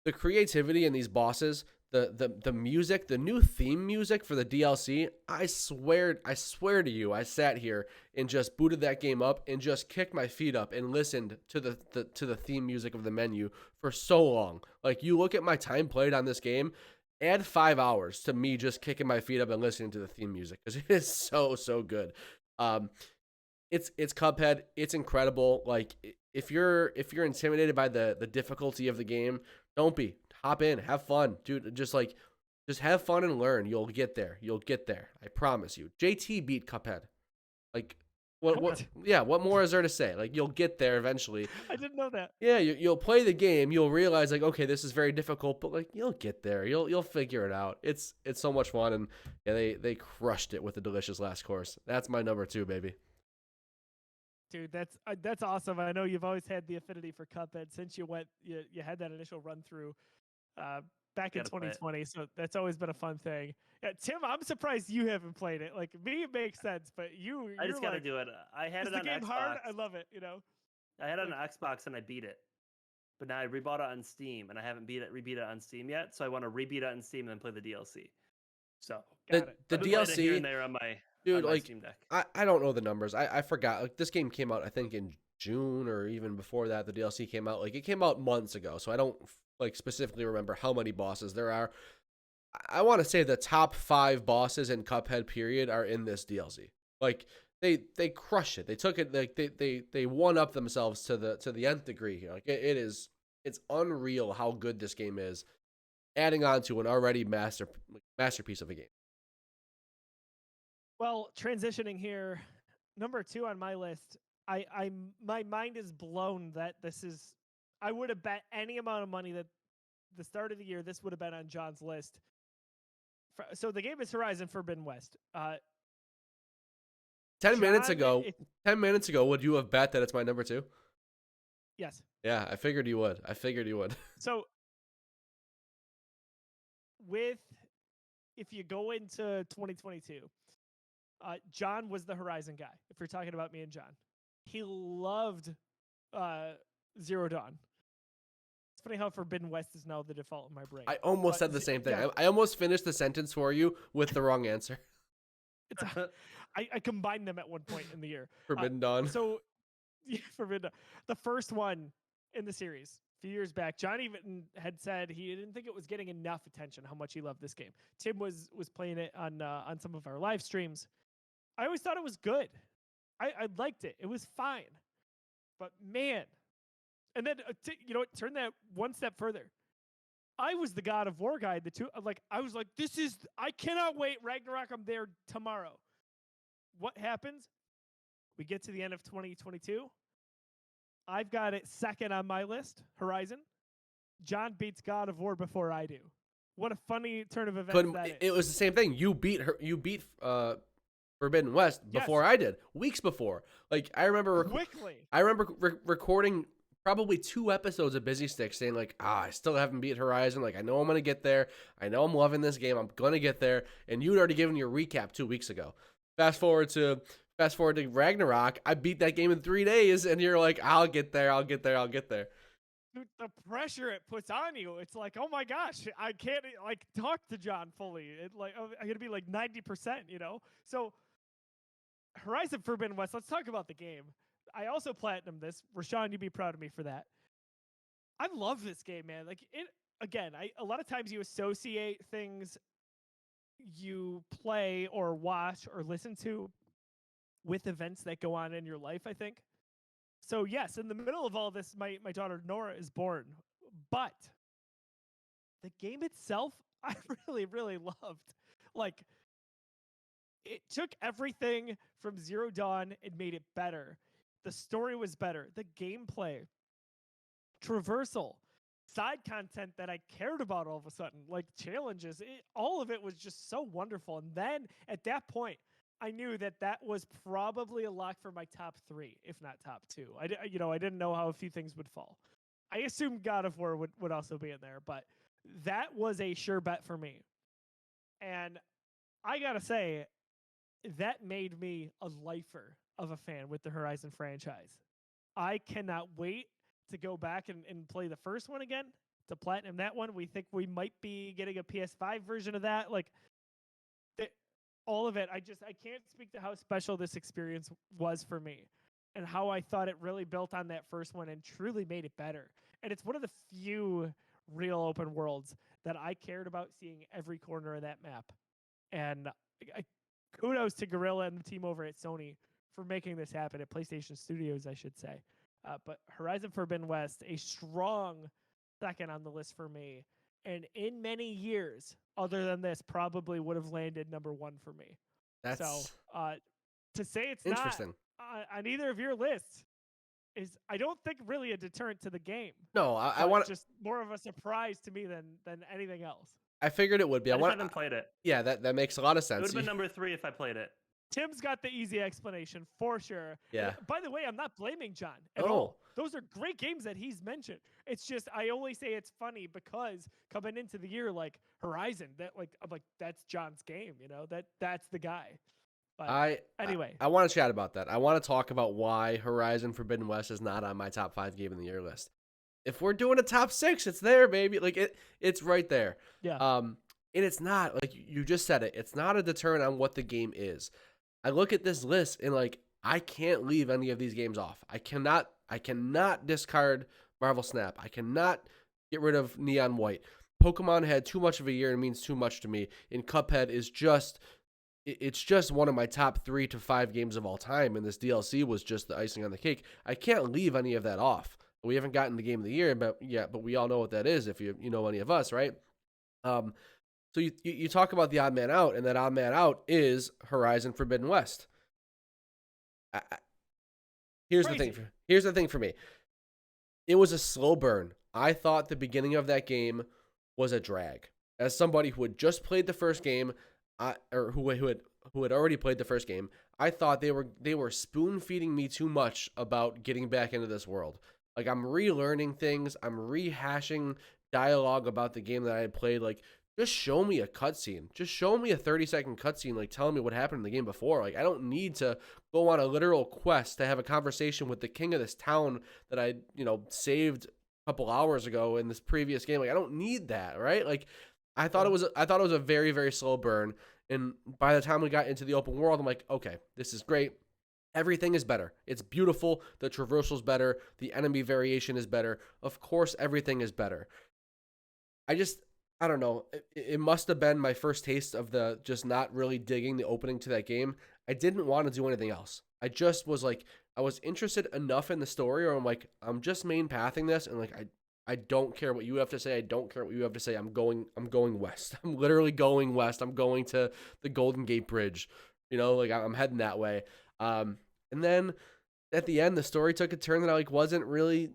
the creativity in these bosses, the music, the new theme music for the DLC, I swear to you, I sat here and just booted that game up and just kicked my feet up and listened to the theme music of the menu for so long. Like, you look at my time played on this game, add 5 hours to me just kicking my feet up and listening to the theme music because it is so good. It's Cuphead. It's incredible. Like, if you're intimidated by the difficulty of the game, don't be. Hop in, have fun, dude. Just have fun and learn. You'll get there. I promise you. JT beat Cuphead. Like, What more is there to say? Like, you'll get there eventually. I didn't know that. Yeah, you'll play the game. You'll realize, like, okay, this is very difficult, but like, you'll get there. You'll figure it out. It's so much fun, and yeah, they crushed it with the delicious last course. That's my number 2, baby. Dude, that's awesome. I know you've always had the affinity for Cuphead since you had that initial run through back in 2020. So that's always been a fun thing. Yeah, Tim, I'm surprised you haven't played it. Like, me, it makes sense, but I just gotta do it. I had it on Xbox. Is the game hard? I love it. I had it on Xbox and I beat it, but now I rebought it on Steam and I haven't rebeat it on Steam yet. So I want to rebeat it on Steam and then play the DLC. So the DLC here and there on my Steam Deck. I don't know the numbers. I forgot. Like, this game came out, I think, in June, or even before that. The DLC came out. Like, it came out months ago, so I don't like specifically remember how many bosses there are. I want to say the top 5 bosses in Cuphead period are in this DLC. Like, they crush it. They took it, like, they one up themselves to the nth degree here. Like, it's unreal how good this game is, adding on to an already masterpiece of a game. Well, transitioning here, number 2 on my list, my mind is blown that this is. I would have bet any amount of money that the start of the year this would have been on John's list. So the game is Horizon Forbidden West. 10 minutes ago, would you have bet that it's my number 2? Yes. Yeah, I figured you would. So if you go into 2022, John was the Horizon guy. If you're talking about me and John, he loved Zero Dawn. It's funny how Forbidden West is now the default in my brain. I almost said the same thing. Yeah. I almost finished the sentence for you with the wrong answer. I combined them at one point in the year. Forbidden Dawn. So, yeah, Forbidden Dawn. The first one in the series, a few years back, John even had said he didn't think it was getting enough attention, how much he loved this game. Tim was playing it on some of our live streams. I always thought it was good. I liked it. It was fine. But man, and then turn that one step further. I was the God of War guy. I was like, I cannot wait. Ragnarok, I'm there tomorrow. What happens? We get to the end of 2022. I've got it second on my list, Horizon. John beats God of War before I do. What a funny turn of events that is. It was the same thing. You beat Forbidden West before I did, weeks before. Like, I remember recording probably 2 episodes of Busy Sticks saying, like, I still haven't beat Horizon. Like, I know I'm going to get there. I know I'm loving this game. I'm going to get there. And you'd already given your recap 2 weeks ago. Fast forward to Ragnarok. I beat that game in 3 days, and you're like, I'll get there. Dude, the pressure it puts on you, it's like, oh my gosh, I can't like talk to John fully. I'm gonna be like 90%, So Horizon Forbidden West. Let's talk about the game. I also platinumed this. Rashawn, you'd be proud of me for that. I love this game, man. Like, it again. A lot of times you associate things you play or watch or listen to with events that go on in your life, I think. So yes, in the middle of all this, my daughter Nora is born. But the game itself, I really, really loved. Like, it took everything from Zero Dawn and made it better. The story was better. The gameplay, traversal, side content that I cared about all of a sudden, like challenges, all of it was just so wonderful. And then at that point, I knew that was probably a lock for my top 3, if not top 2. I didn't know how a few things would fall. I assumed God of War would also be in there, but that was a sure bet for me. And I gotta say, that made me a lifer of a fan with the Horizon franchise. I cannot wait to go back and play the first one again, to platinum that one. We think we might be getting a PS5 version of that. Like, all of it. I can't speak to how special this experience was for me and how I thought it really built on that first one and truly made it better. And it's one of the few real open worlds that I cared about seeing every corner of that map. And kudos to Guerrilla and the team over at Sony for making this happen, at PlayStation Studios, I should say. But Horizon Forbidden West, a strong second on the list for me. And in many years, other than this, probably would have landed number 1 for me. to say it's not on either of your lists is, I don't think, really a deterrent to the game. No, I want just more of a surprise to me than anything else. I figured it would be. I haven't played it. Yeah, that makes a lot of sense. It would have been number 3 if I played it. Tim's got the easy explanation for sure. Yeah. By the way, I'm not blaming John at all. Those are great games that he's mentioned. It's just, I only say it's funny because coming into the year, like Horizon, I'm like, that's John's game, that's the guy. But anyway, I want to chat about that. I want to talk about why Horizon Forbidden West is not on my top 5 game of the year list. If we're doing a top 6, it's there, baby. Like it's right there. Yeah. And it's not, like you just said it, it's not a deterrent on what the game is. I look at this list and like, I can't leave any of these games off. I cannot discard Marvel Snap. I cannot get rid of Neon White. Pokemon had too much of a year and means too much to me. And Cuphead is it's just one of my top 3 to 5 games of all time. And this DLC was just the icing on the cake. I can't leave any of that off. We haven't gotten the game of the year, but we all know what that is if you know any of us, right? So you talk about the odd man out, and that odd man out is Horizon Forbidden West. Here's the thing for me. It was a slow burn. I thought the beginning of that game was a drag. As somebody who had just played the first game, or who had already played the first game, I thought they were spoon feeding me too much about getting back into this world. Like, I'm relearning things. I'm rehashing dialogue about the game that I had played. Like, just show me a cutscene. Just show me a 30-second cutscene, like telling me what happened in the game before. Like, I don't need to go on a literal quest to have a conversation with the king of this town that I, saved a couple hours ago in this previous game. Like, I don't need that, right? Like, I thought it was a very, very slow burn. And by the time we got into the open world, I'm like, okay, this is great. Everything is better. It's beautiful. The traversal's better. The enemy variation is better. Of course, everything is better. I don't know. It must have been my first taste of the just not really digging the opening to that game. I didn't want to do anything else. I just was like, I was interested enough in the story, or I'm like, I'm just main pathing this, and like, I don't care what you have to say. I don't care what you have to say. I'm going west. I'm literally going west. I'm going to the Golden Gate Bridge. Like, I'm heading that way. And then at the end, the story took a turn that I like wasn't really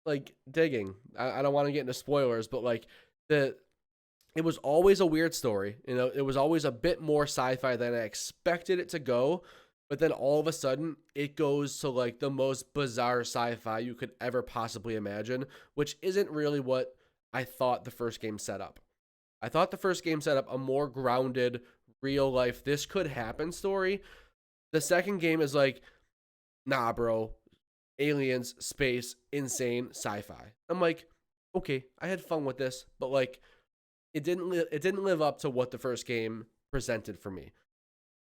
like digging. I don't want to get into spoilers, but like it was always a weird story. It was always a bit more sci-fi than I expected it to go. But then all of a sudden, it goes to like the most bizarre sci-fi you could ever possibly imagine, which isn't really what I thought the first game set up. I thought the first game set up a more grounded, real life, this could happen story. The second game is like, nah, bro, aliens, space, insane, sci-fi. I'm like, okay, I had fun with this, but like, it didn't live up to what the first game presented for me.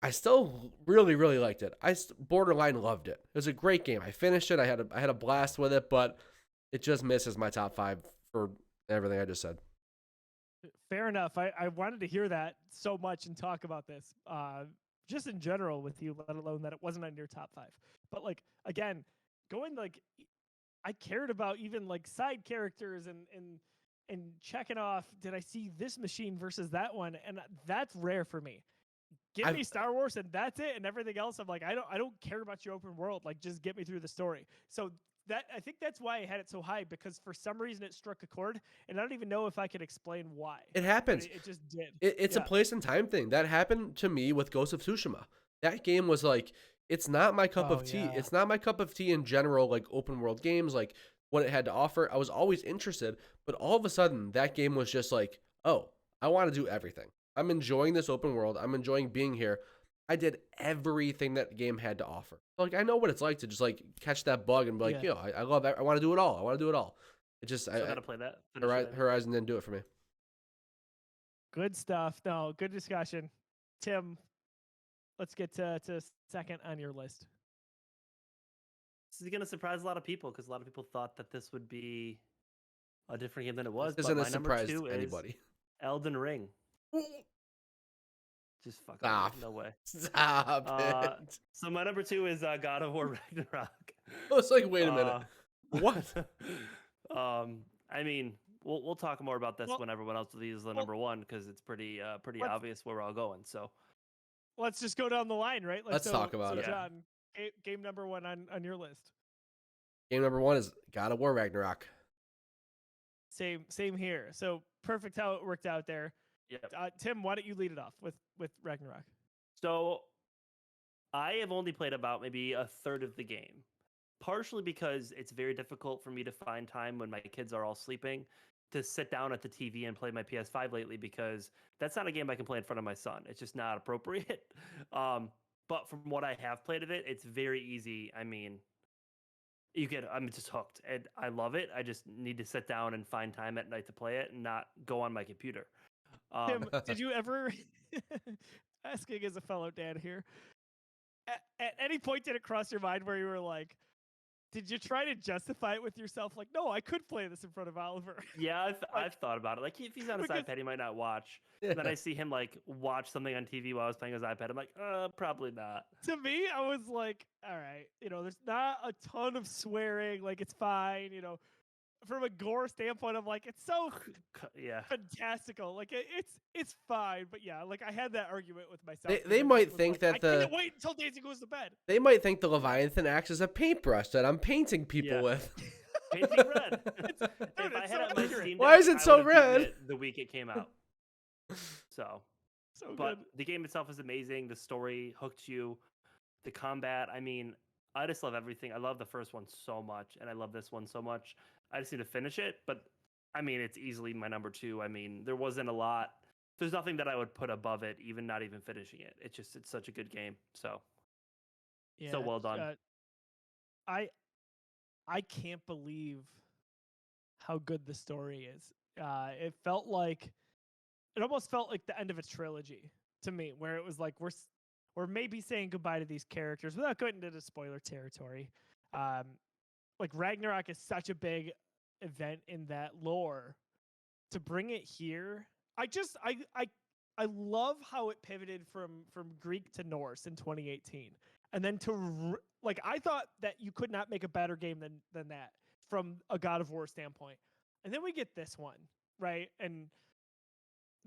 I still really, really liked it. I borderline loved it. It was a great game. I finished it. I had a blast with it, but it just misses my top 5 for everything I just said. Fair enough. I wanted to hear that so much and talk about this, just in general with you, let alone that it wasn't on your top 5. But like, again, going like, I cared about even like side characters and checking off, did I see this machine versus that one? And that's rare for me. Give me Star Wars and that's it, and everything else I'm like, I don't care about your open world. Like, just get me through the story. So that, I think that's why I had it so high, because for some reason it struck a chord, and I don't even know if I could explain why. It happens. It just did. It's a place and time thing. That happened to me with Ghost of Tsushima. That game was like, it's not my cup of tea. Yeah. It's not my cup of tea in general, like open world games, like what it had to offer. I was always interested, but all of a sudden that game was just like, oh, I want to do everything. I'm enjoying this open world. I'm enjoying being here. I did everything that game had to offer. Like, I know what it's like to just like catch that bug and be like, yo, I love that. I want to do it all. I want to do it all. It just, I gotta play that. Horizon didn't do it for me. Good stuff. No, good discussion. Tim, let's get to second on your list. This is going to surprise a lot of people, because a lot of people thought that this would be a different game than it was. This isn't a surprise to anybody. Elden Ring. Just fuck off. No way. Stop it. So my number 2 is God of War Ragnarok. I was like, wait a minute. What? I mean, we'll talk more about this when everyone else uses the number 1, because it's pretty obvious where we're all going. So let's just go down the line, right? Let's talk about it. John, game number 1 on your list. Game number 1 is God of War Ragnarok. Same here. So perfect how it worked out there. Yep. Tim, why don't you lead it off with Ragnarok? So I have only played about maybe a third of the game, partially because it's very difficult for me to find time when my kids are all sleeping to sit down at the TV and play my PS5 lately, because that's not a game I can play in front of my son. It's just not appropriate. But from what I have played of it, it's very easy. I mean, I'm just hooked, and I love it. I just need to sit down and find time at night to play it and not go on my computer. Tim, did you ever, asking as a fellow dad here, at any point did it cross your mind where you were like, did you try to justify it with yourself? Like, no, I could play this in front of Oliver. Yeah, I've thought about it. Like, if he's on his iPad, he might not watch. Yeah. Then I see him like watch something on TV while I was playing his iPad. I'm like, probably not. To me, I was like, all right, there's not a ton of swearing. Like, it's fine. From a gore standpoint, I'm like, it's so fantastical. Like, it's fine. But yeah, like I had that argument with myself. They might think that I can't wait until Daisy goes to bed. They might think the Leviathan acts as a paintbrush that I'm painting people with. Painting red. Why is it so red? The week it came out. So good. The game itself is amazing. The story hooked you. The combat, I mean, I just love everything. I love the first one so much, and I love this one so much. I just need to finish it, but I mean, it's easily my number 2. I mean, there wasn't a lot. There's nothing that I would put above it, not even finishing it. It's such a good game. So, so well done. I can't believe how good the story is. It almost felt like the end of a trilogy to me, where it was like we're maybe saying goodbye to these characters without going into spoiler territory. Like Ragnarok is such a big event in that lore. To bring it here, I love how it pivoted from Greek to Norse in 2018, and then I thought that you could not make a better game than that from a God of War standpoint. And then we get this one, right? And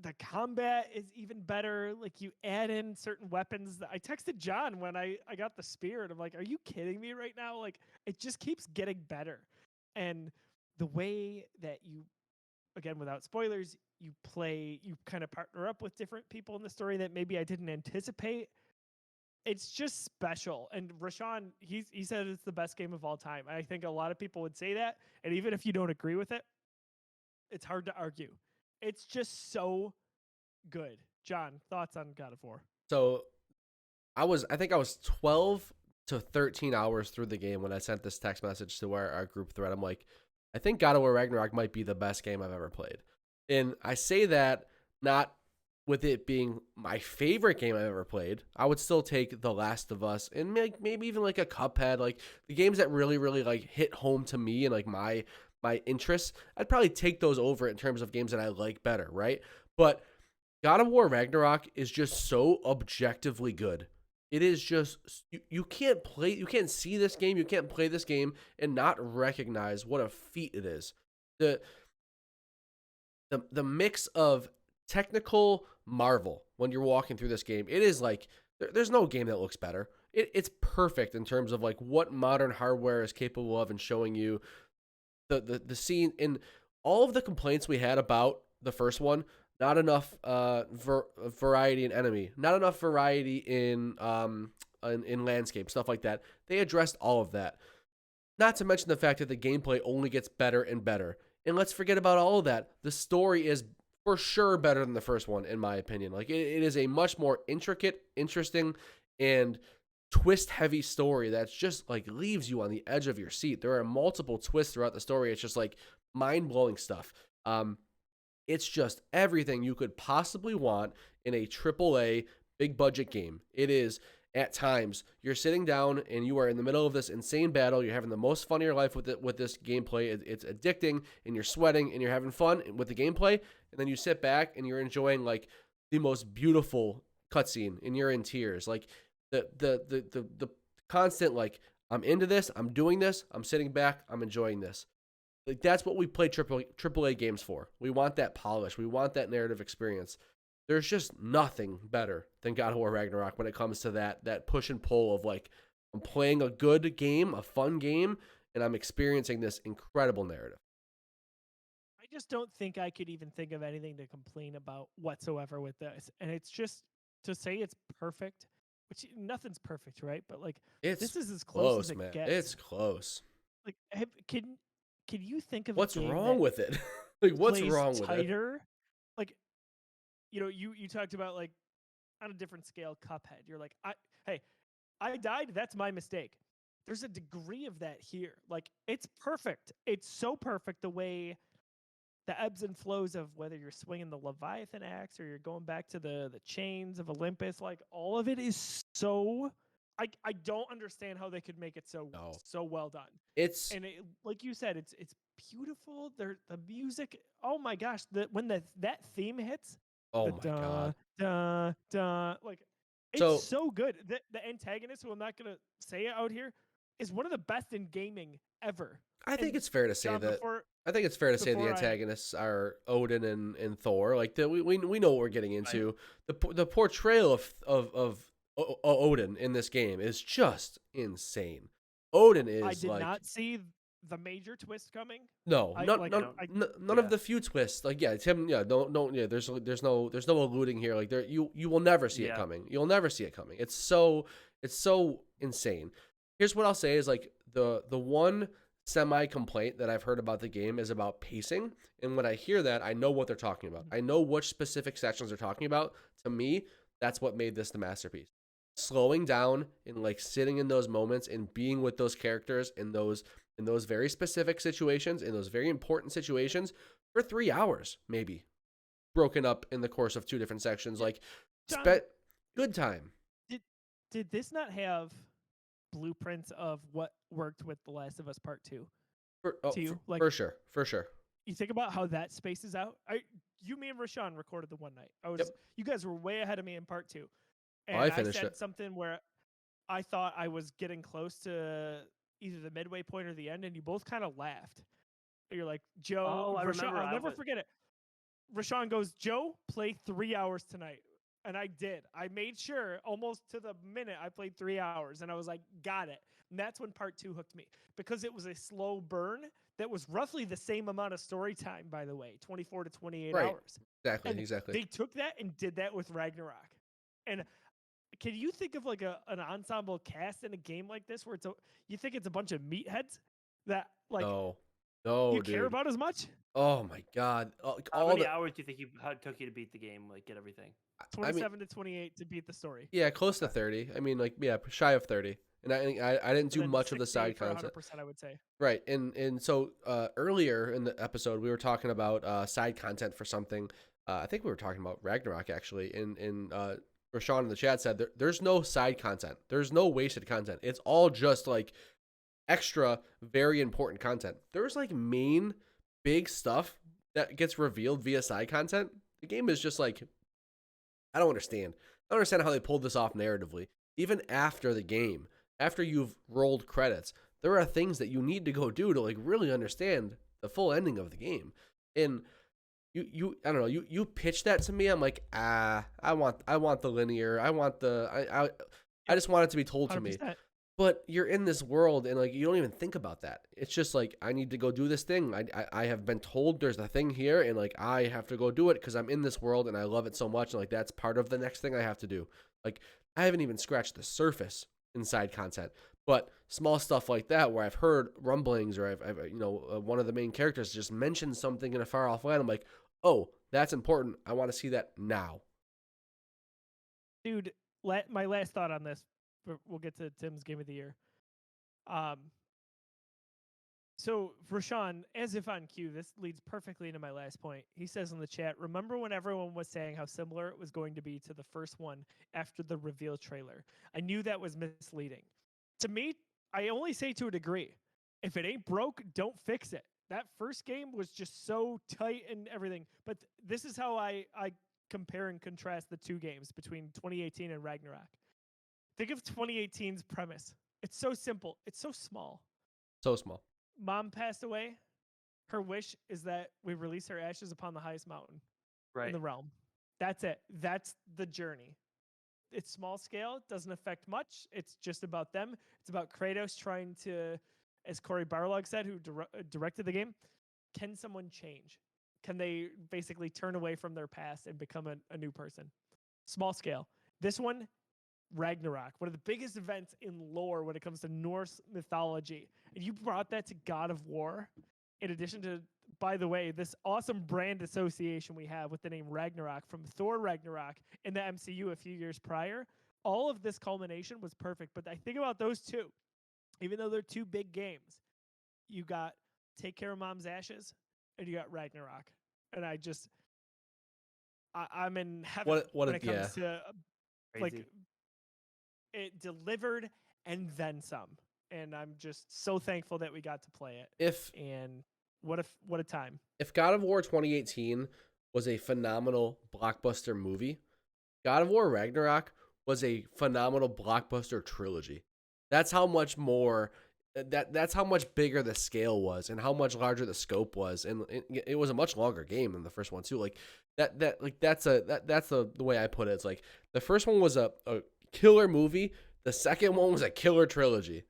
the combat is even better. Like, you add in certain weapons. I texted John when I got the spear, and I'm like, are you kidding me right now? Like, it just keeps getting better. And the way that you, again, without spoilers, you kind of partner up with different people in the story that maybe I didn't anticipate. It's just special. And Rashawn, he said it's the best game of all time. I think a lot of people would say that. And even if you don't agree with it, it's hard to argue. It's just so good. John, thoughts on God of War? So I think I was 12 to 13 hours through the game when I sent this text message to our group thread. I'm like, I think God of War Ragnarok might be the best game I've ever played. And I say that not with it being my favorite game I've ever played. I would still take The Last of Us and maybe even like a Cuphead, like the games that really, really like hit home to me and like my interests. I'd probably take those over in terms of games that I like better, right? But God of War Ragnarok is just so objectively good. It is just, you can't see this game, you can't play this game and not recognize what a feat it is. The mix of technical marvel when you're walking through this game, it is like, there's no game that looks better. It's perfect in terms of like what modern hardware is capable of and showing you the scene. In all of the complaints we had about the first one, not enough variety in enemy, not enough variety in landscape, stuff like that. They addressed all of that. Not to mention the fact that the gameplay only gets better and better. And let's forget about all of that. The story is for sure better than the first one, in my opinion. Like, it is a much more intricate, interesting, and twist-heavy story that's just like leaves you on the edge of your seat. There are multiple twists throughout the story. It's just like mind-blowing stuff. It's just everything you could possibly want in a AAA big-budget game. It is, at times, you're sitting down and you are in the middle of this insane battle. You're having the most fun of your life with this gameplay. It's addicting, and you're sweating, and you're having fun with the gameplay. And then you sit back and you're enjoying like the most beautiful cutscene, and you're in tears. Like the constant, like, I'm into this, I'm doing this, I'm sitting back, I'm enjoying this. Like, that's what we play AAA games for. We want that polish. We want that narrative experience. there's just nothing better than God of War Ragnarok when it comes to that push and pull of like, I'm playing a good game, a fun game, and I'm experiencing this incredible narrative. I just don't think I could even think of anything to complain about whatsoever with this. And it's just to say it's perfect, which nothing's perfect, right? But like, this is as close as it gets. It's close. Like, can you think of what's wrong with it? Like, what's wrong with tighter? Like, you talked about like on a different scale, Cuphead. You're like, I died. That's my mistake. There's a degree of that here. Like, it's perfect. It's so perfect the way the ebbs and flows of whether you're swinging the Leviathan axe or you're going back to the chains of Olympus. Like, all of it is so. I don't understand how they could make it so well done. Like you said, it's beautiful. The music. Oh my gosh! When that theme hits. Oh my god! Like, it's so good. The antagonist, who I'm not gonna say it out here, is one of the best in gaming ever. I think it's fair to say that. I think it's fair to say the antagonists are Odin and Thor. Like, we know what we're getting into. Right. The portrayal of Odin in this game is just insane. Odin is. I did not see the major twist coming. No, none of the few twists. Like, yeah, Tim. Yeah, don't. Yeah, there's no alluding here. Like, you will never see it coming. You'll never see it coming. It's so insane. Here's what I'll say is like the one semi-complaint that I've heard about the game is about pacing. And when I hear that, I know what they're talking about. I know which specific sections they're talking about. To me, that's what made this the masterpiece. Slowing down and like sitting in those moments and being with those characters in those very specific situations, in those very important situations for 3 hours, maybe broken up in the course of 2 different sections. Like, good time. Did this not have blueprints of what worked with The Last of Us Part 2? For sure. You think about how that spaces out. Me and Rashawn recorded the one night. You guys were way ahead of me in Part 2. And I said something where I thought I was getting close to either the midway point or the end, and you both kind of laughed. You're like, Joe, Rashawn, I'll never forget it. Rashawn goes, Joe, play 3 hours tonight. And I did. I made sure almost to the minute I played 3 hours, and I was like, got it. And that's when Part 2 hooked me, because it was a slow burn that was roughly the same amount of story time, by the way, 24 to 28 hours. Exactly. They took that and did that with Ragnarok. And can you think of like an ensemble cast in a game like this where you think it's a bunch of meatheads that like you care about as much? Oh my god! How many hours do you think it took you to beat the game? Like, get everything? 27 to 28 to beat the story. Yeah, close to 30. I mean, like, yeah, shy of 30. And I didn't do much of the side content. 100%, I would say. Right, and so earlier in the episode we were talking about side content for something. I think we were talking about Ragnarok actually. And Rashawn in the chat said there's no side content. There's no wasted content. It's all just like extra, very important content. There's like main big stuff that gets revealed via side content. The game is just like, I don't understand how they pulled this off narratively. Even after the game, after you've rolled credits, there are things that you need to go do to like really understand the full ending of the game. And you I don't know, you pitched that to me. I'm like, I want the linear. I just want it to be told 100%. To me. But you're in this world and like you don't even think about that. It's just like, I need to go do this thing. I have been told there's a thing here and like I have to go do it because I'm in this world and I love it so much, and like that's part of the next thing I have to do. Like, I haven't even scratched the surface inside content. But small stuff like that where I've heard rumblings or I've one of the main characters just mentioned something in a far off land. I'm like, oh, that's important. I want to see that now. Dude, my last thought on this, we'll get to Tim's Game of the Year. So, Rashawn, as if on cue, this leads perfectly into my last point. He says in the chat, remember when everyone was saying how similar it was going to be to the first one after the reveal trailer? I knew that was misleading. To me, I only say to a degree. If it ain't broke, don't fix it. That first game was just so tight and everything. But this is how I compare and contrast the two games between 2018 and Ragnarok. Think of 2018's premise. It's so simple. It's so small. So small. Mom passed away. Her wish is that we release her ashes upon the highest mountain in the realm. That's it. That's the journey. It's small scale. It doesn't affect much. It's just about them. It's about Kratos trying to, as Cory Barlog said, who directed the game, can someone change? Can they basically turn away from their past and become a new person? Small scale. This one, Ragnarok, one of the biggest events in lore when it comes to Norse mythology. And you brought that to God of War, in addition to, by the way, this awesome brand association we have with the name Ragnarok from Thor Ragnarok in the MCU a few years prior. All of this culmination was perfect. But I think about those two, even though they're two big games, you got Take Care of Mom's Ashes and you got Ragnarok. And I'm in heaven when it comes to like, it delivered and then some, and I'm just so thankful that we got to play it. What a time. If God of War 2018 was a phenomenal blockbuster movie, God of War Ragnarok was a phenomenal blockbuster trilogy. That's how much more that's how much bigger the scale was and how much larger the scope was, and it was a much longer game than the first one too. Like that's the way I put it. It's like the first one was a killer movie. The second one was a killer trilogy.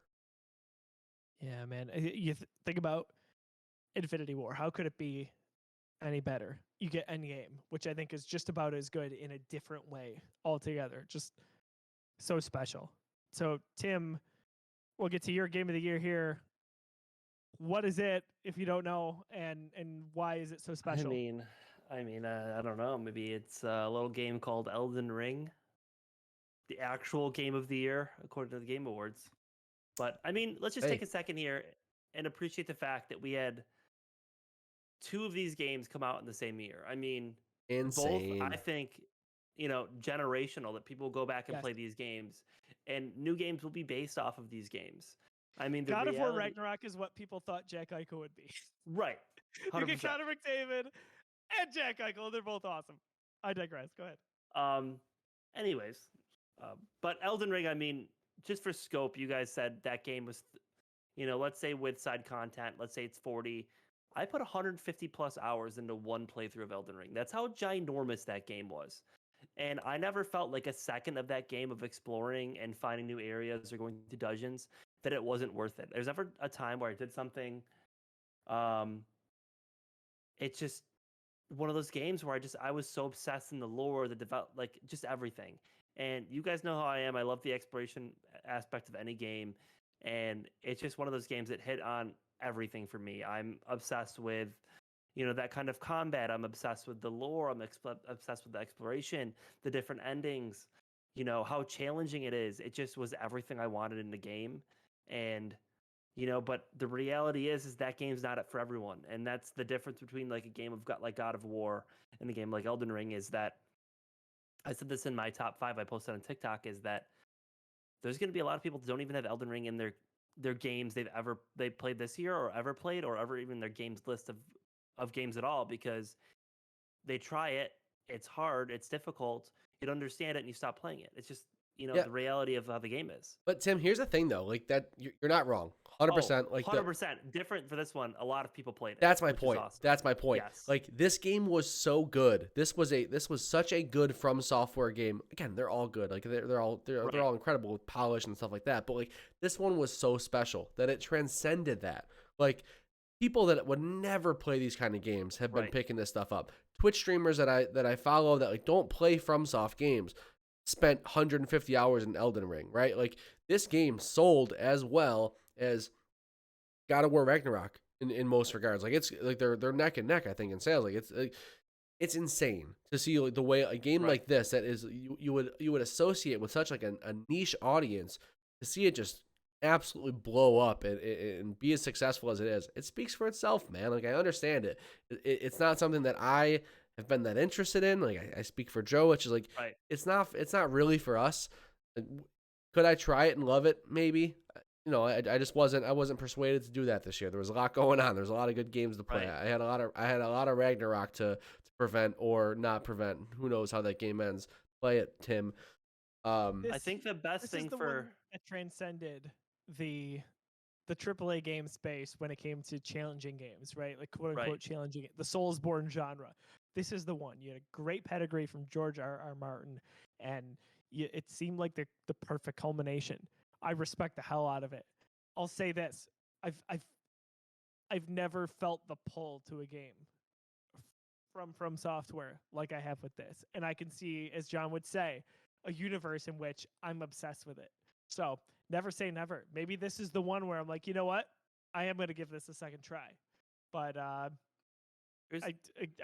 Yeah, man. You think about Infinity War. How could it be any better? You get Endgame, which I think is just about as good in a different way altogether. Just so special. So, Tim, we'll get to your game of the year here. What is it, if you don't know, and why is it so special? I don't know. Maybe it's a little game called Elden Ring. The actual game of the year, according to the Game Awards. But I mean, let's just take a second here and appreciate the fact that we had two of these games come out in the same year. I mean, insane. Both, I think, generational, that people will go back and play these games, and new games will be based off of these games. I mean, God of War Ragnarok is what people thought Jack Eichel would be. Right. 100%. You get Connor McDavid and Jack Eichel. They're both awesome. I digress. Go ahead. Anyways, but Elden Ring, I mean, just for scope, you guys said that game was, let's say with side content, let's say it's 40. I put 150 plus hours into one playthrough of Elden Ring. That's how ginormous that game was. And I never felt like a second of that game of exploring and finding new areas or going to dungeons that it wasn't worth it. There's ever a time where I did something, it's just one of those games where I was so obsessed in the lore, like just everything. And you guys know how I am. I love the exploration aspect of any game. And it's just one of those games that hit on everything for me. I'm obsessed with, that kind of combat. I'm obsessed with the lore. I'm obsessed with the exploration, the different endings, how challenging it is. It just was everything I wanted in the game. And, but the reality is that game's not it for everyone. And that's the difference between like a game of like God of War and a game like Elden Ring, is that I said this in my top 5 I posted on TikTok, is that there's going to be a lot of people that don't even have Elden Ring in their games they played this year or ever played, or ever even their games list of games at all, because they try it, it's hard, it's difficult, you don't understand it, and you stop playing it. It's just the reality of how the game is. But Tim, here's the thing though, like that you're not wrong. 100%. Like 100% different for this one. A lot of people played it. That's my point. Awesome. That's my point. Yes. Like this game was so good. This was such a good From Software game. Again, they're all good. Like they're all incredible with polish and stuff like that. But like this one was so special that it transcended that. Like people that would never play these kind of games have been picking this stuff up. Twitch streamers that I follow that like don't play FromSoft games spent 150 hours in Elden Ring, right? Like this game sold as well as God of War Ragnarok in most regards. Like it's like they're neck and neck, I think, in sales. Like it's insane to see like the way a game like this that is you would associate with such like a niche audience, to see it just absolutely blow up and be as successful as it is. It speaks for itself, man. Like I understand it. It's not something that I have been that interested in. Like I speak for Joe, which is like it's not really for us. Could I try it and love it? Maybe. I just wasn't persuaded to do that this year. There was a lot going on. There's a lot of good games to play. I had a lot of Ragnarok to prevent or not prevent. Who knows how that game ends? Play it, Tim. I think the best thing one that transcended the AAA game space when it came to challenging games, right? Like quote unquote challenging, the Soulsborne genre. this is the one. You had a great pedigree from George R.R. Martin, and it seemed like the perfect culmination. I respect the hell out of it. I'll say this: I've never felt the pull to a game from Software like I have with this, and I can see, as John would say, a universe in which I'm obsessed with it. So never say never. Maybe this is the one where I'm like, you know what, I am going to give this a second try. But I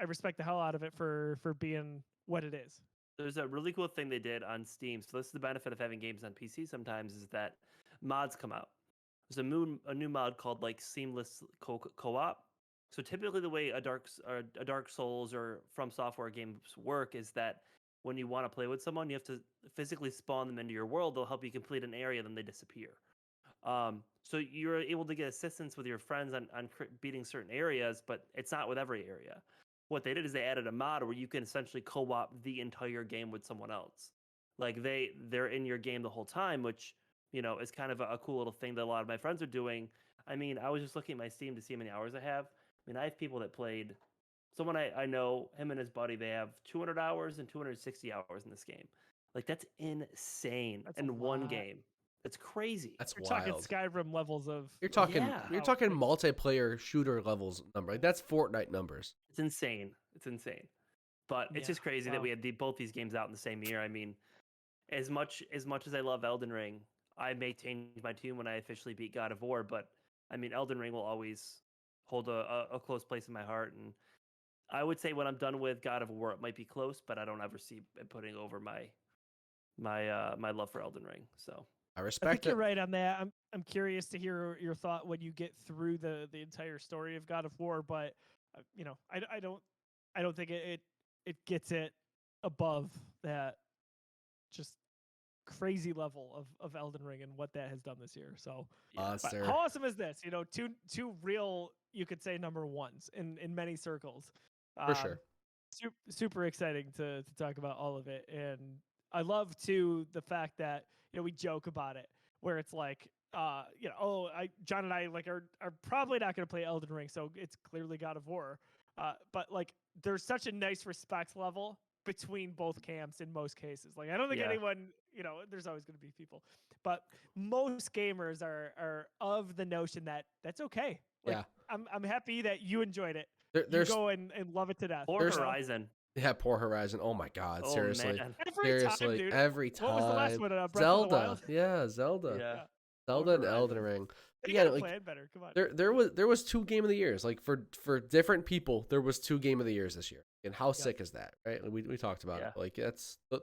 respect the hell out of it for being what it is. There's a really cool thing they did on Steam. So this is the benefit of having games on PC sometimes, is that mods come out. There's a new mod called like Seamless Co-op. So typically the way a Dark Souls or From Software games work is that when you want to play with someone, you have to physically spawn them into your world. They'll help you complete an area, then they disappear. So you're able to get assistance with your friends on beating certain areas, but it's not with every area. What they did is they added a mod where you can essentially co-op the entire game with someone else. Like they're in your game the whole time, which, you know, is kind of a cool little thing that a lot of my friends are doing. I mean, I was just looking at my Steam to see how many hours I have. I mean, I have people that played. Someone I know, him and his buddy, they have 200 hours and 260 hours in this game. Like, that's insane in one game. It's crazy. That's You're wild. Talking Skyrim levels of. You're talking multiplayer shooter levels number. Like, that's Fortnite numbers. It's insane. It's insane. But it's just crazy that we had both these games out in the same year. I mean, as much as I love Elden Ring, I may change my tune when I officially beat God of War. But I mean, Elden Ring will always hold a close place in my heart. And I would say when I'm done with God of War, it might be close, but I don't ever see it putting over my love for Elden Ring. So. I respect I think you're right on that. I'm curious to hear your thought when you get through the entire story of God of War, but you know, I don't think it gets it above that just crazy level of Elden Ring and what that has done this year. So how awesome is this? You know, two real, you could say, number ones in many circles. For sure. Super exciting to talk about all of it. And I love too the fact that, you know, we joke about it where it's like, you know, John and I like are probably not going to play Elden Ring, so it's clearly God of War. But like, there's such a nice respect level between both camps in most cases. Like, I don't think anyone, you know, there's always going to be people, but most gamers are of the notion that that's okay. Like, I'm happy that you enjoyed it. You go and love it to death. Or Horizon. Yeah, poor Horizon. Oh my God, seriously. Every time. What was the last one? Zelda. Yeah, Zelda. Yeah. Zelda and Elden Ring. Yeah, like, better. Come on. There was 2 game of the years. Like for different people, there was 2 game of the years this year. And how sick is that, right? We talked about it. Like,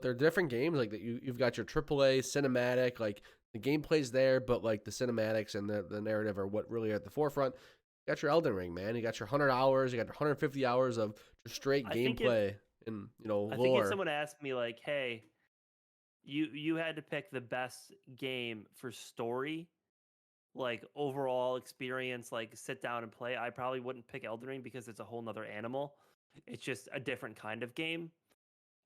they're different games. Like, you've got your AAA cinematic, like the gameplay's there, but like the cinematics and the narrative are what really are at the forefront. You got your Elden Ring, man. You got your 100 hours. You got 150 hours of just straight gameplay and, you know, lore. I think if someone asked me like, "Hey, you had to pick the best game for story, like overall experience, like sit down and play," I probably wouldn't pick Elden Ring because it's a whole nother animal. It's just a different kind of game.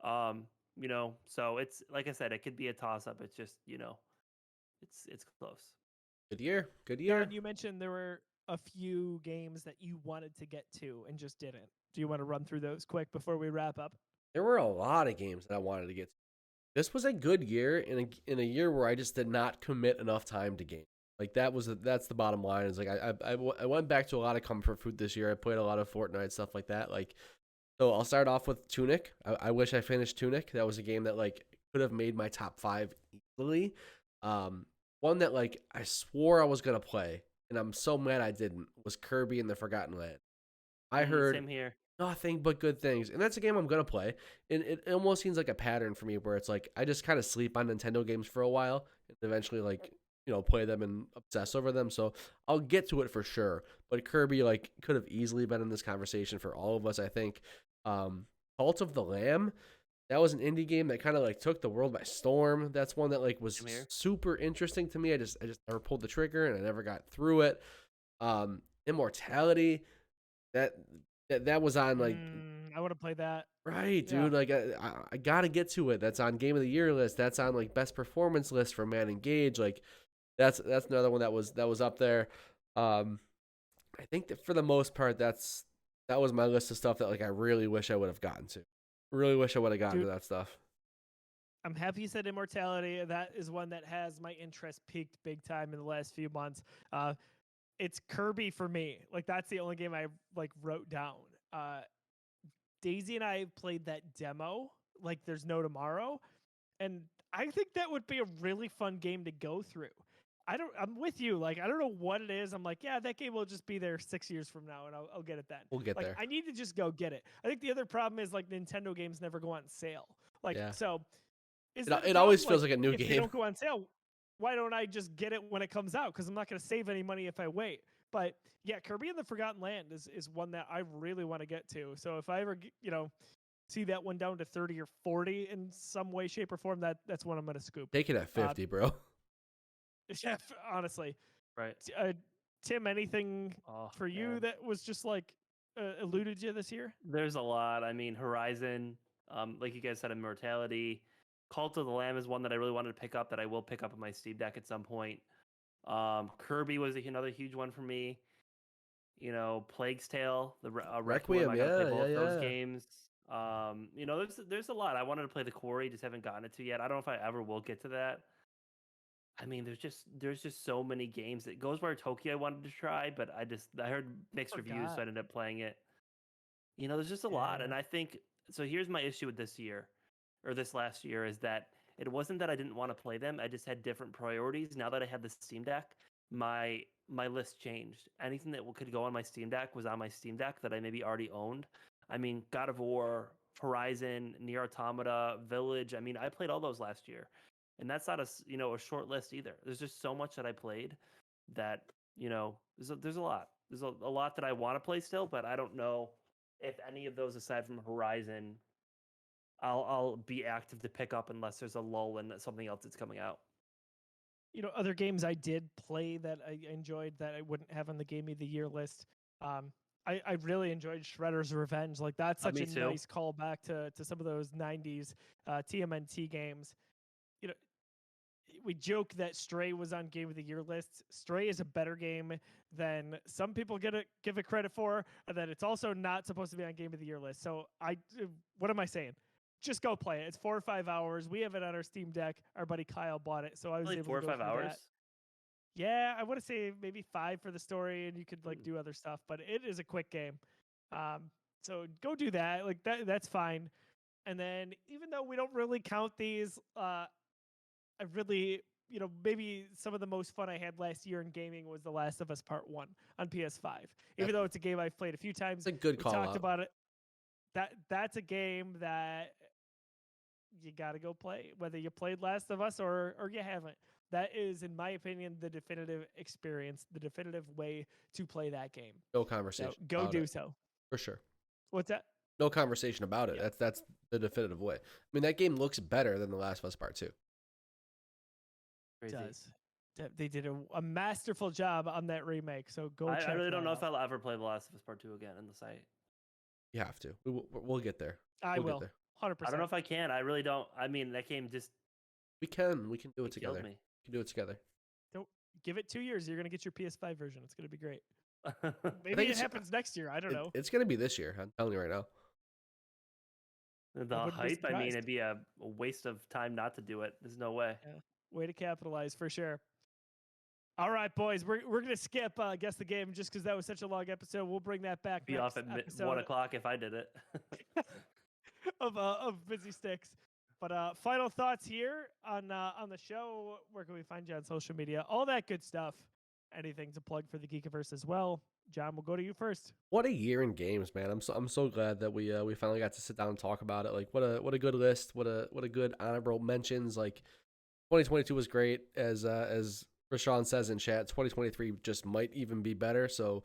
You know, so it's like I said, it could be a toss up. It's just, you know, it's close. Good year. Darren, you mentioned there were a few games that you wanted to get to and just didn't. Do you want to run through those quick before we wrap up? There were a lot of games that I wanted to get to. This was a good year in a year where I just did not commit enough time to game. Like, that's the bottom line. Is like I went back to a lot of comfort food this year. I played a lot of Fortnite, stuff like that. Like, so I'll start off with Tunic. I wish I finished Tunic. That was a game that like could have made my top 5 easily. One that like I swore I was gonna play, and I'm so mad I didn't, was Kirby and the Forgotten Land. I heard Same here. Nothing but good things, and that's a game I'm gonna play. And it almost seems like a pattern for me, where it's like I just kind of sleep on Nintendo games for a while, and eventually, like, you know, play them and obsess over them. So I'll get to it for sure. But Kirby, like, could have easily been in this conversation for all of us, I think. Cult of the Lamb, that was an indie game that kind of like took the world by storm. That's one that like was super interesting to me. I just never pulled the trigger and I never got through it. Immortality, that was on like I want to play that. Right, dude. Like I gotta get to it. That's on Game of the Year list. That's on like best performance list for Man Engage. Like that's another one that was up there. I think that for the most part, that's that was my list of stuff that like I really wish I would have gotten to. Really wish I would have gotten to that stuff. I'm happy you said Immortality. That is one that has my interest peaked big time in the last few months. It's Kirby for me. Like that's the only game I like wrote down. Daisy and I played that demo, like There's No Tomorrow, and I think that would be a really fun game to go through. I'm with you. Like, I don't know what it is. I'm like, yeah, that game will just be there 6 years from now, and I'll get it then. We'll get there. I need to just go get it. I think the other problem is like Nintendo games never go on sale. Like, so it always feels like a new game. If they don't go on sale, why don't I just get it when it comes out? Because I'm not going to save any money if I wait. But yeah, Kirby and the Forgotten Land is one that I really want to get to. So if I ever, see that one down to 30 or 40 in some way, shape, or form, that's one I'm going to scoop. Take it at 50, bro. Yeah, honestly. Right. Tim, anything for you that was just like eluded you this year? There's a lot. I mean, Horizon, like you guys said, Immortality. Cult of the Lamb is one that I really wanted to pick up that I will pick up on my Steam Deck at some point. Kirby was another huge one for me. Plague's Tale, the Requiem. I gotta play both those games. There's a lot. I wanted to play the Quarry, just haven't gotten it to yet. I don't know if I ever will get to that. I mean, there's just so many games. It Ghostwire Tokyo I wanted to try, but I heard mixed reviews, so I ended up playing it. There's just a lot, and I think so. Here's my issue with this year, or this last year, is that it wasn't that I didn't want to play them. I just had different priorities. Now that I have the Steam Deck, my list changed. Anything that could go on my Steam Deck was on my Steam Deck that I maybe already owned. I mean, God of War, Horizon, Nier Automata, Village. I mean, I played all those last year. And that's not a short list either. There's just so much that I played that, there's a lot. There's a lot that I want to play still, but I don't know if any of those aside from Horizon I'll be active to pick up unless there's a lull and something else that's coming out. Other games I did play that I enjoyed that I wouldn't have on the Game of the Year list. I really enjoyed Shredder's Revenge. Like that's such a nice callback to some of those 90s TMNT games. We joke that Stray was on Game of the Year lists. Stray is a better game than some people give it credit for, and that it's also not supposed to be on Game of the Year list. So what am I saying? Just go play it. It's 4 or 5 hours. We have it on our Steam Deck. Our buddy Kyle bought it, so I was able 4 or 5 hours. That. Yeah, I want to say maybe 5 for the story, and you could do other stuff. But it is a quick game, so go do that. Like that's fine. And then even though we don't really count these, I really, maybe some of the most fun I had last year in gaming was The Last of Us Part 1 on PS5. Even though it's a game I've played a few times. It's a good call. We talked about it. That's a game that you got to go play, whether you played Last of Us or you haven't. That is, in my opinion, the definitive experience, the definitive way to play that game. No conversation. So go do so. For sure. What's that? No conversation about it. Yeah. That's the definitive way. I mean, that game looks better than The Last of Us Part 2. Crazy. It does. They did a masterful job on that remake. So go check it out. I really don't know if I'll ever play The Last of Us Part 2 again on the site. You have to. We'll get there. I will. 100%. I don't know if I can. I really don't. I mean, that game just... We can do it together. We can do it together. Don't give it 2 years. You're going to get your PS5 version. It's going to be great. Maybe it happens next year. I don't know. It's going to be this year. I'm telling you right now. The hype, I mean, it'd be a waste of time not to do it. There's no way. Yeah. Way to capitalize for sure. All right, boys, we're gonna skip Guess the Game just because that was such a long episode. We'll bring that back. Be off at 1 o'clock if I did it. of Busy Sticks. But final thoughts here on the show. Where can we find you on social media? All that good stuff. Anything to plug for the Geekiverse as well? John, we'll go to you first. What a year in games, man! I'm so glad that we finally got to sit down and talk about it. Like what a good list. What a good honorable mentions. Like 2022 was great, as Rashawn says in chat. 2023 just might even be better. So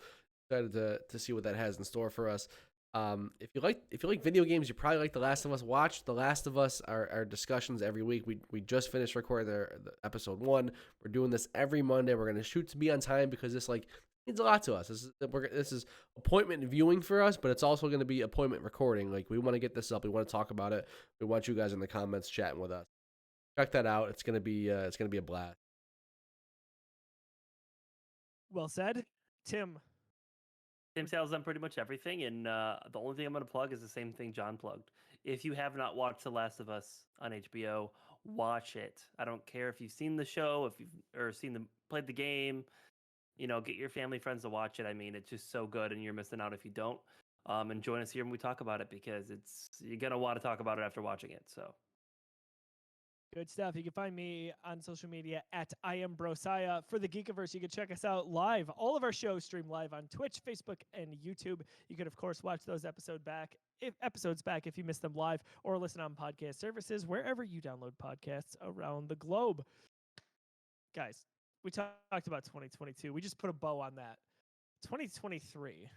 excited to see what that has in store for us. If you like video games, you probably like The Last of Us. Watch The Last of Us. Our discussions every week. We just finished recording the episode 1. We're doing this every Monday. We're gonna shoot to be on time because this means a lot to us. This is appointment viewing for us, but it's also going to be appointment recording. Like we want to get this up. We want to talk about it. We want you guys in the comments chatting with us. Check that out. It's gonna be a blast. Well said, Tim. Same sales on pretty much everything, and the only thing I'm going to plug is the same thing John plugged. If you have not watched The Last of Us on HBO, watch it. I don't care if you've seen the show, if you've played the game. Get your family friends to watch it. I mean, it's just so good, and you're missing out if you don't. And join us here when we talk about it, because you're gonna want to talk about it after watching it. So. Good stuff. You can find me on social media at IamBrosaya. For the Geekiverse, you can check us out live. All of our shows stream live on Twitch, Facebook, and YouTube. You can, of course, watch those episodes back if you missed them live, or listen on podcast services wherever you download podcasts around the globe. Guys, we talked about 2022. We just put a bow on that. 2023. We've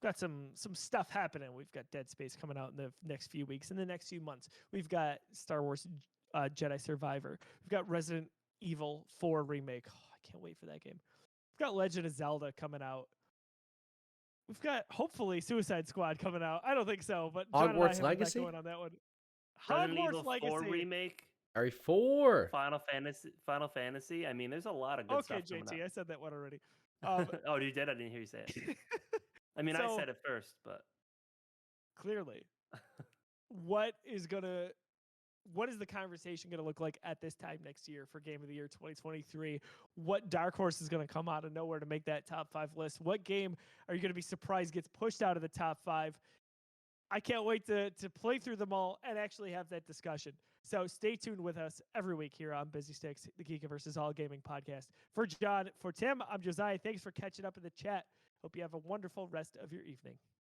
got some stuff happening. We've got Dead Space coming out in the next few weeks. In the next few months, we've got Star Wars Jedi Survivor. We've got Resident Evil 4 remake. Oh, I can't wait for that game. We've got Legend of Zelda coming out. We've got hopefully Suicide Squad coming out. I don't think so, but John Hogwarts Legacy going on that one. Resident Evil 4 remake. Are 4? Final Fantasy. I mean, there's a lot of good stuff coming JT, out. I said that one already. Oh, you did? I didn't hear you say it. I mean, I said it first, but clearly, what is the conversation going to look like at this time next year for Game of the Year 2023? What dark horse is going to come out of nowhere to make that top 5 list? What game are you going to be surprised gets pushed out of the top 5? I can't wait to play through them all and actually have that discussion. So stay tuned with us every week here on Busy Sticks, the Geekiverse All Gaming podcast. For John, for Tim, I'm Josiah. Thanks for catching up in the chat. Hope you have a wonderful rest of your evening.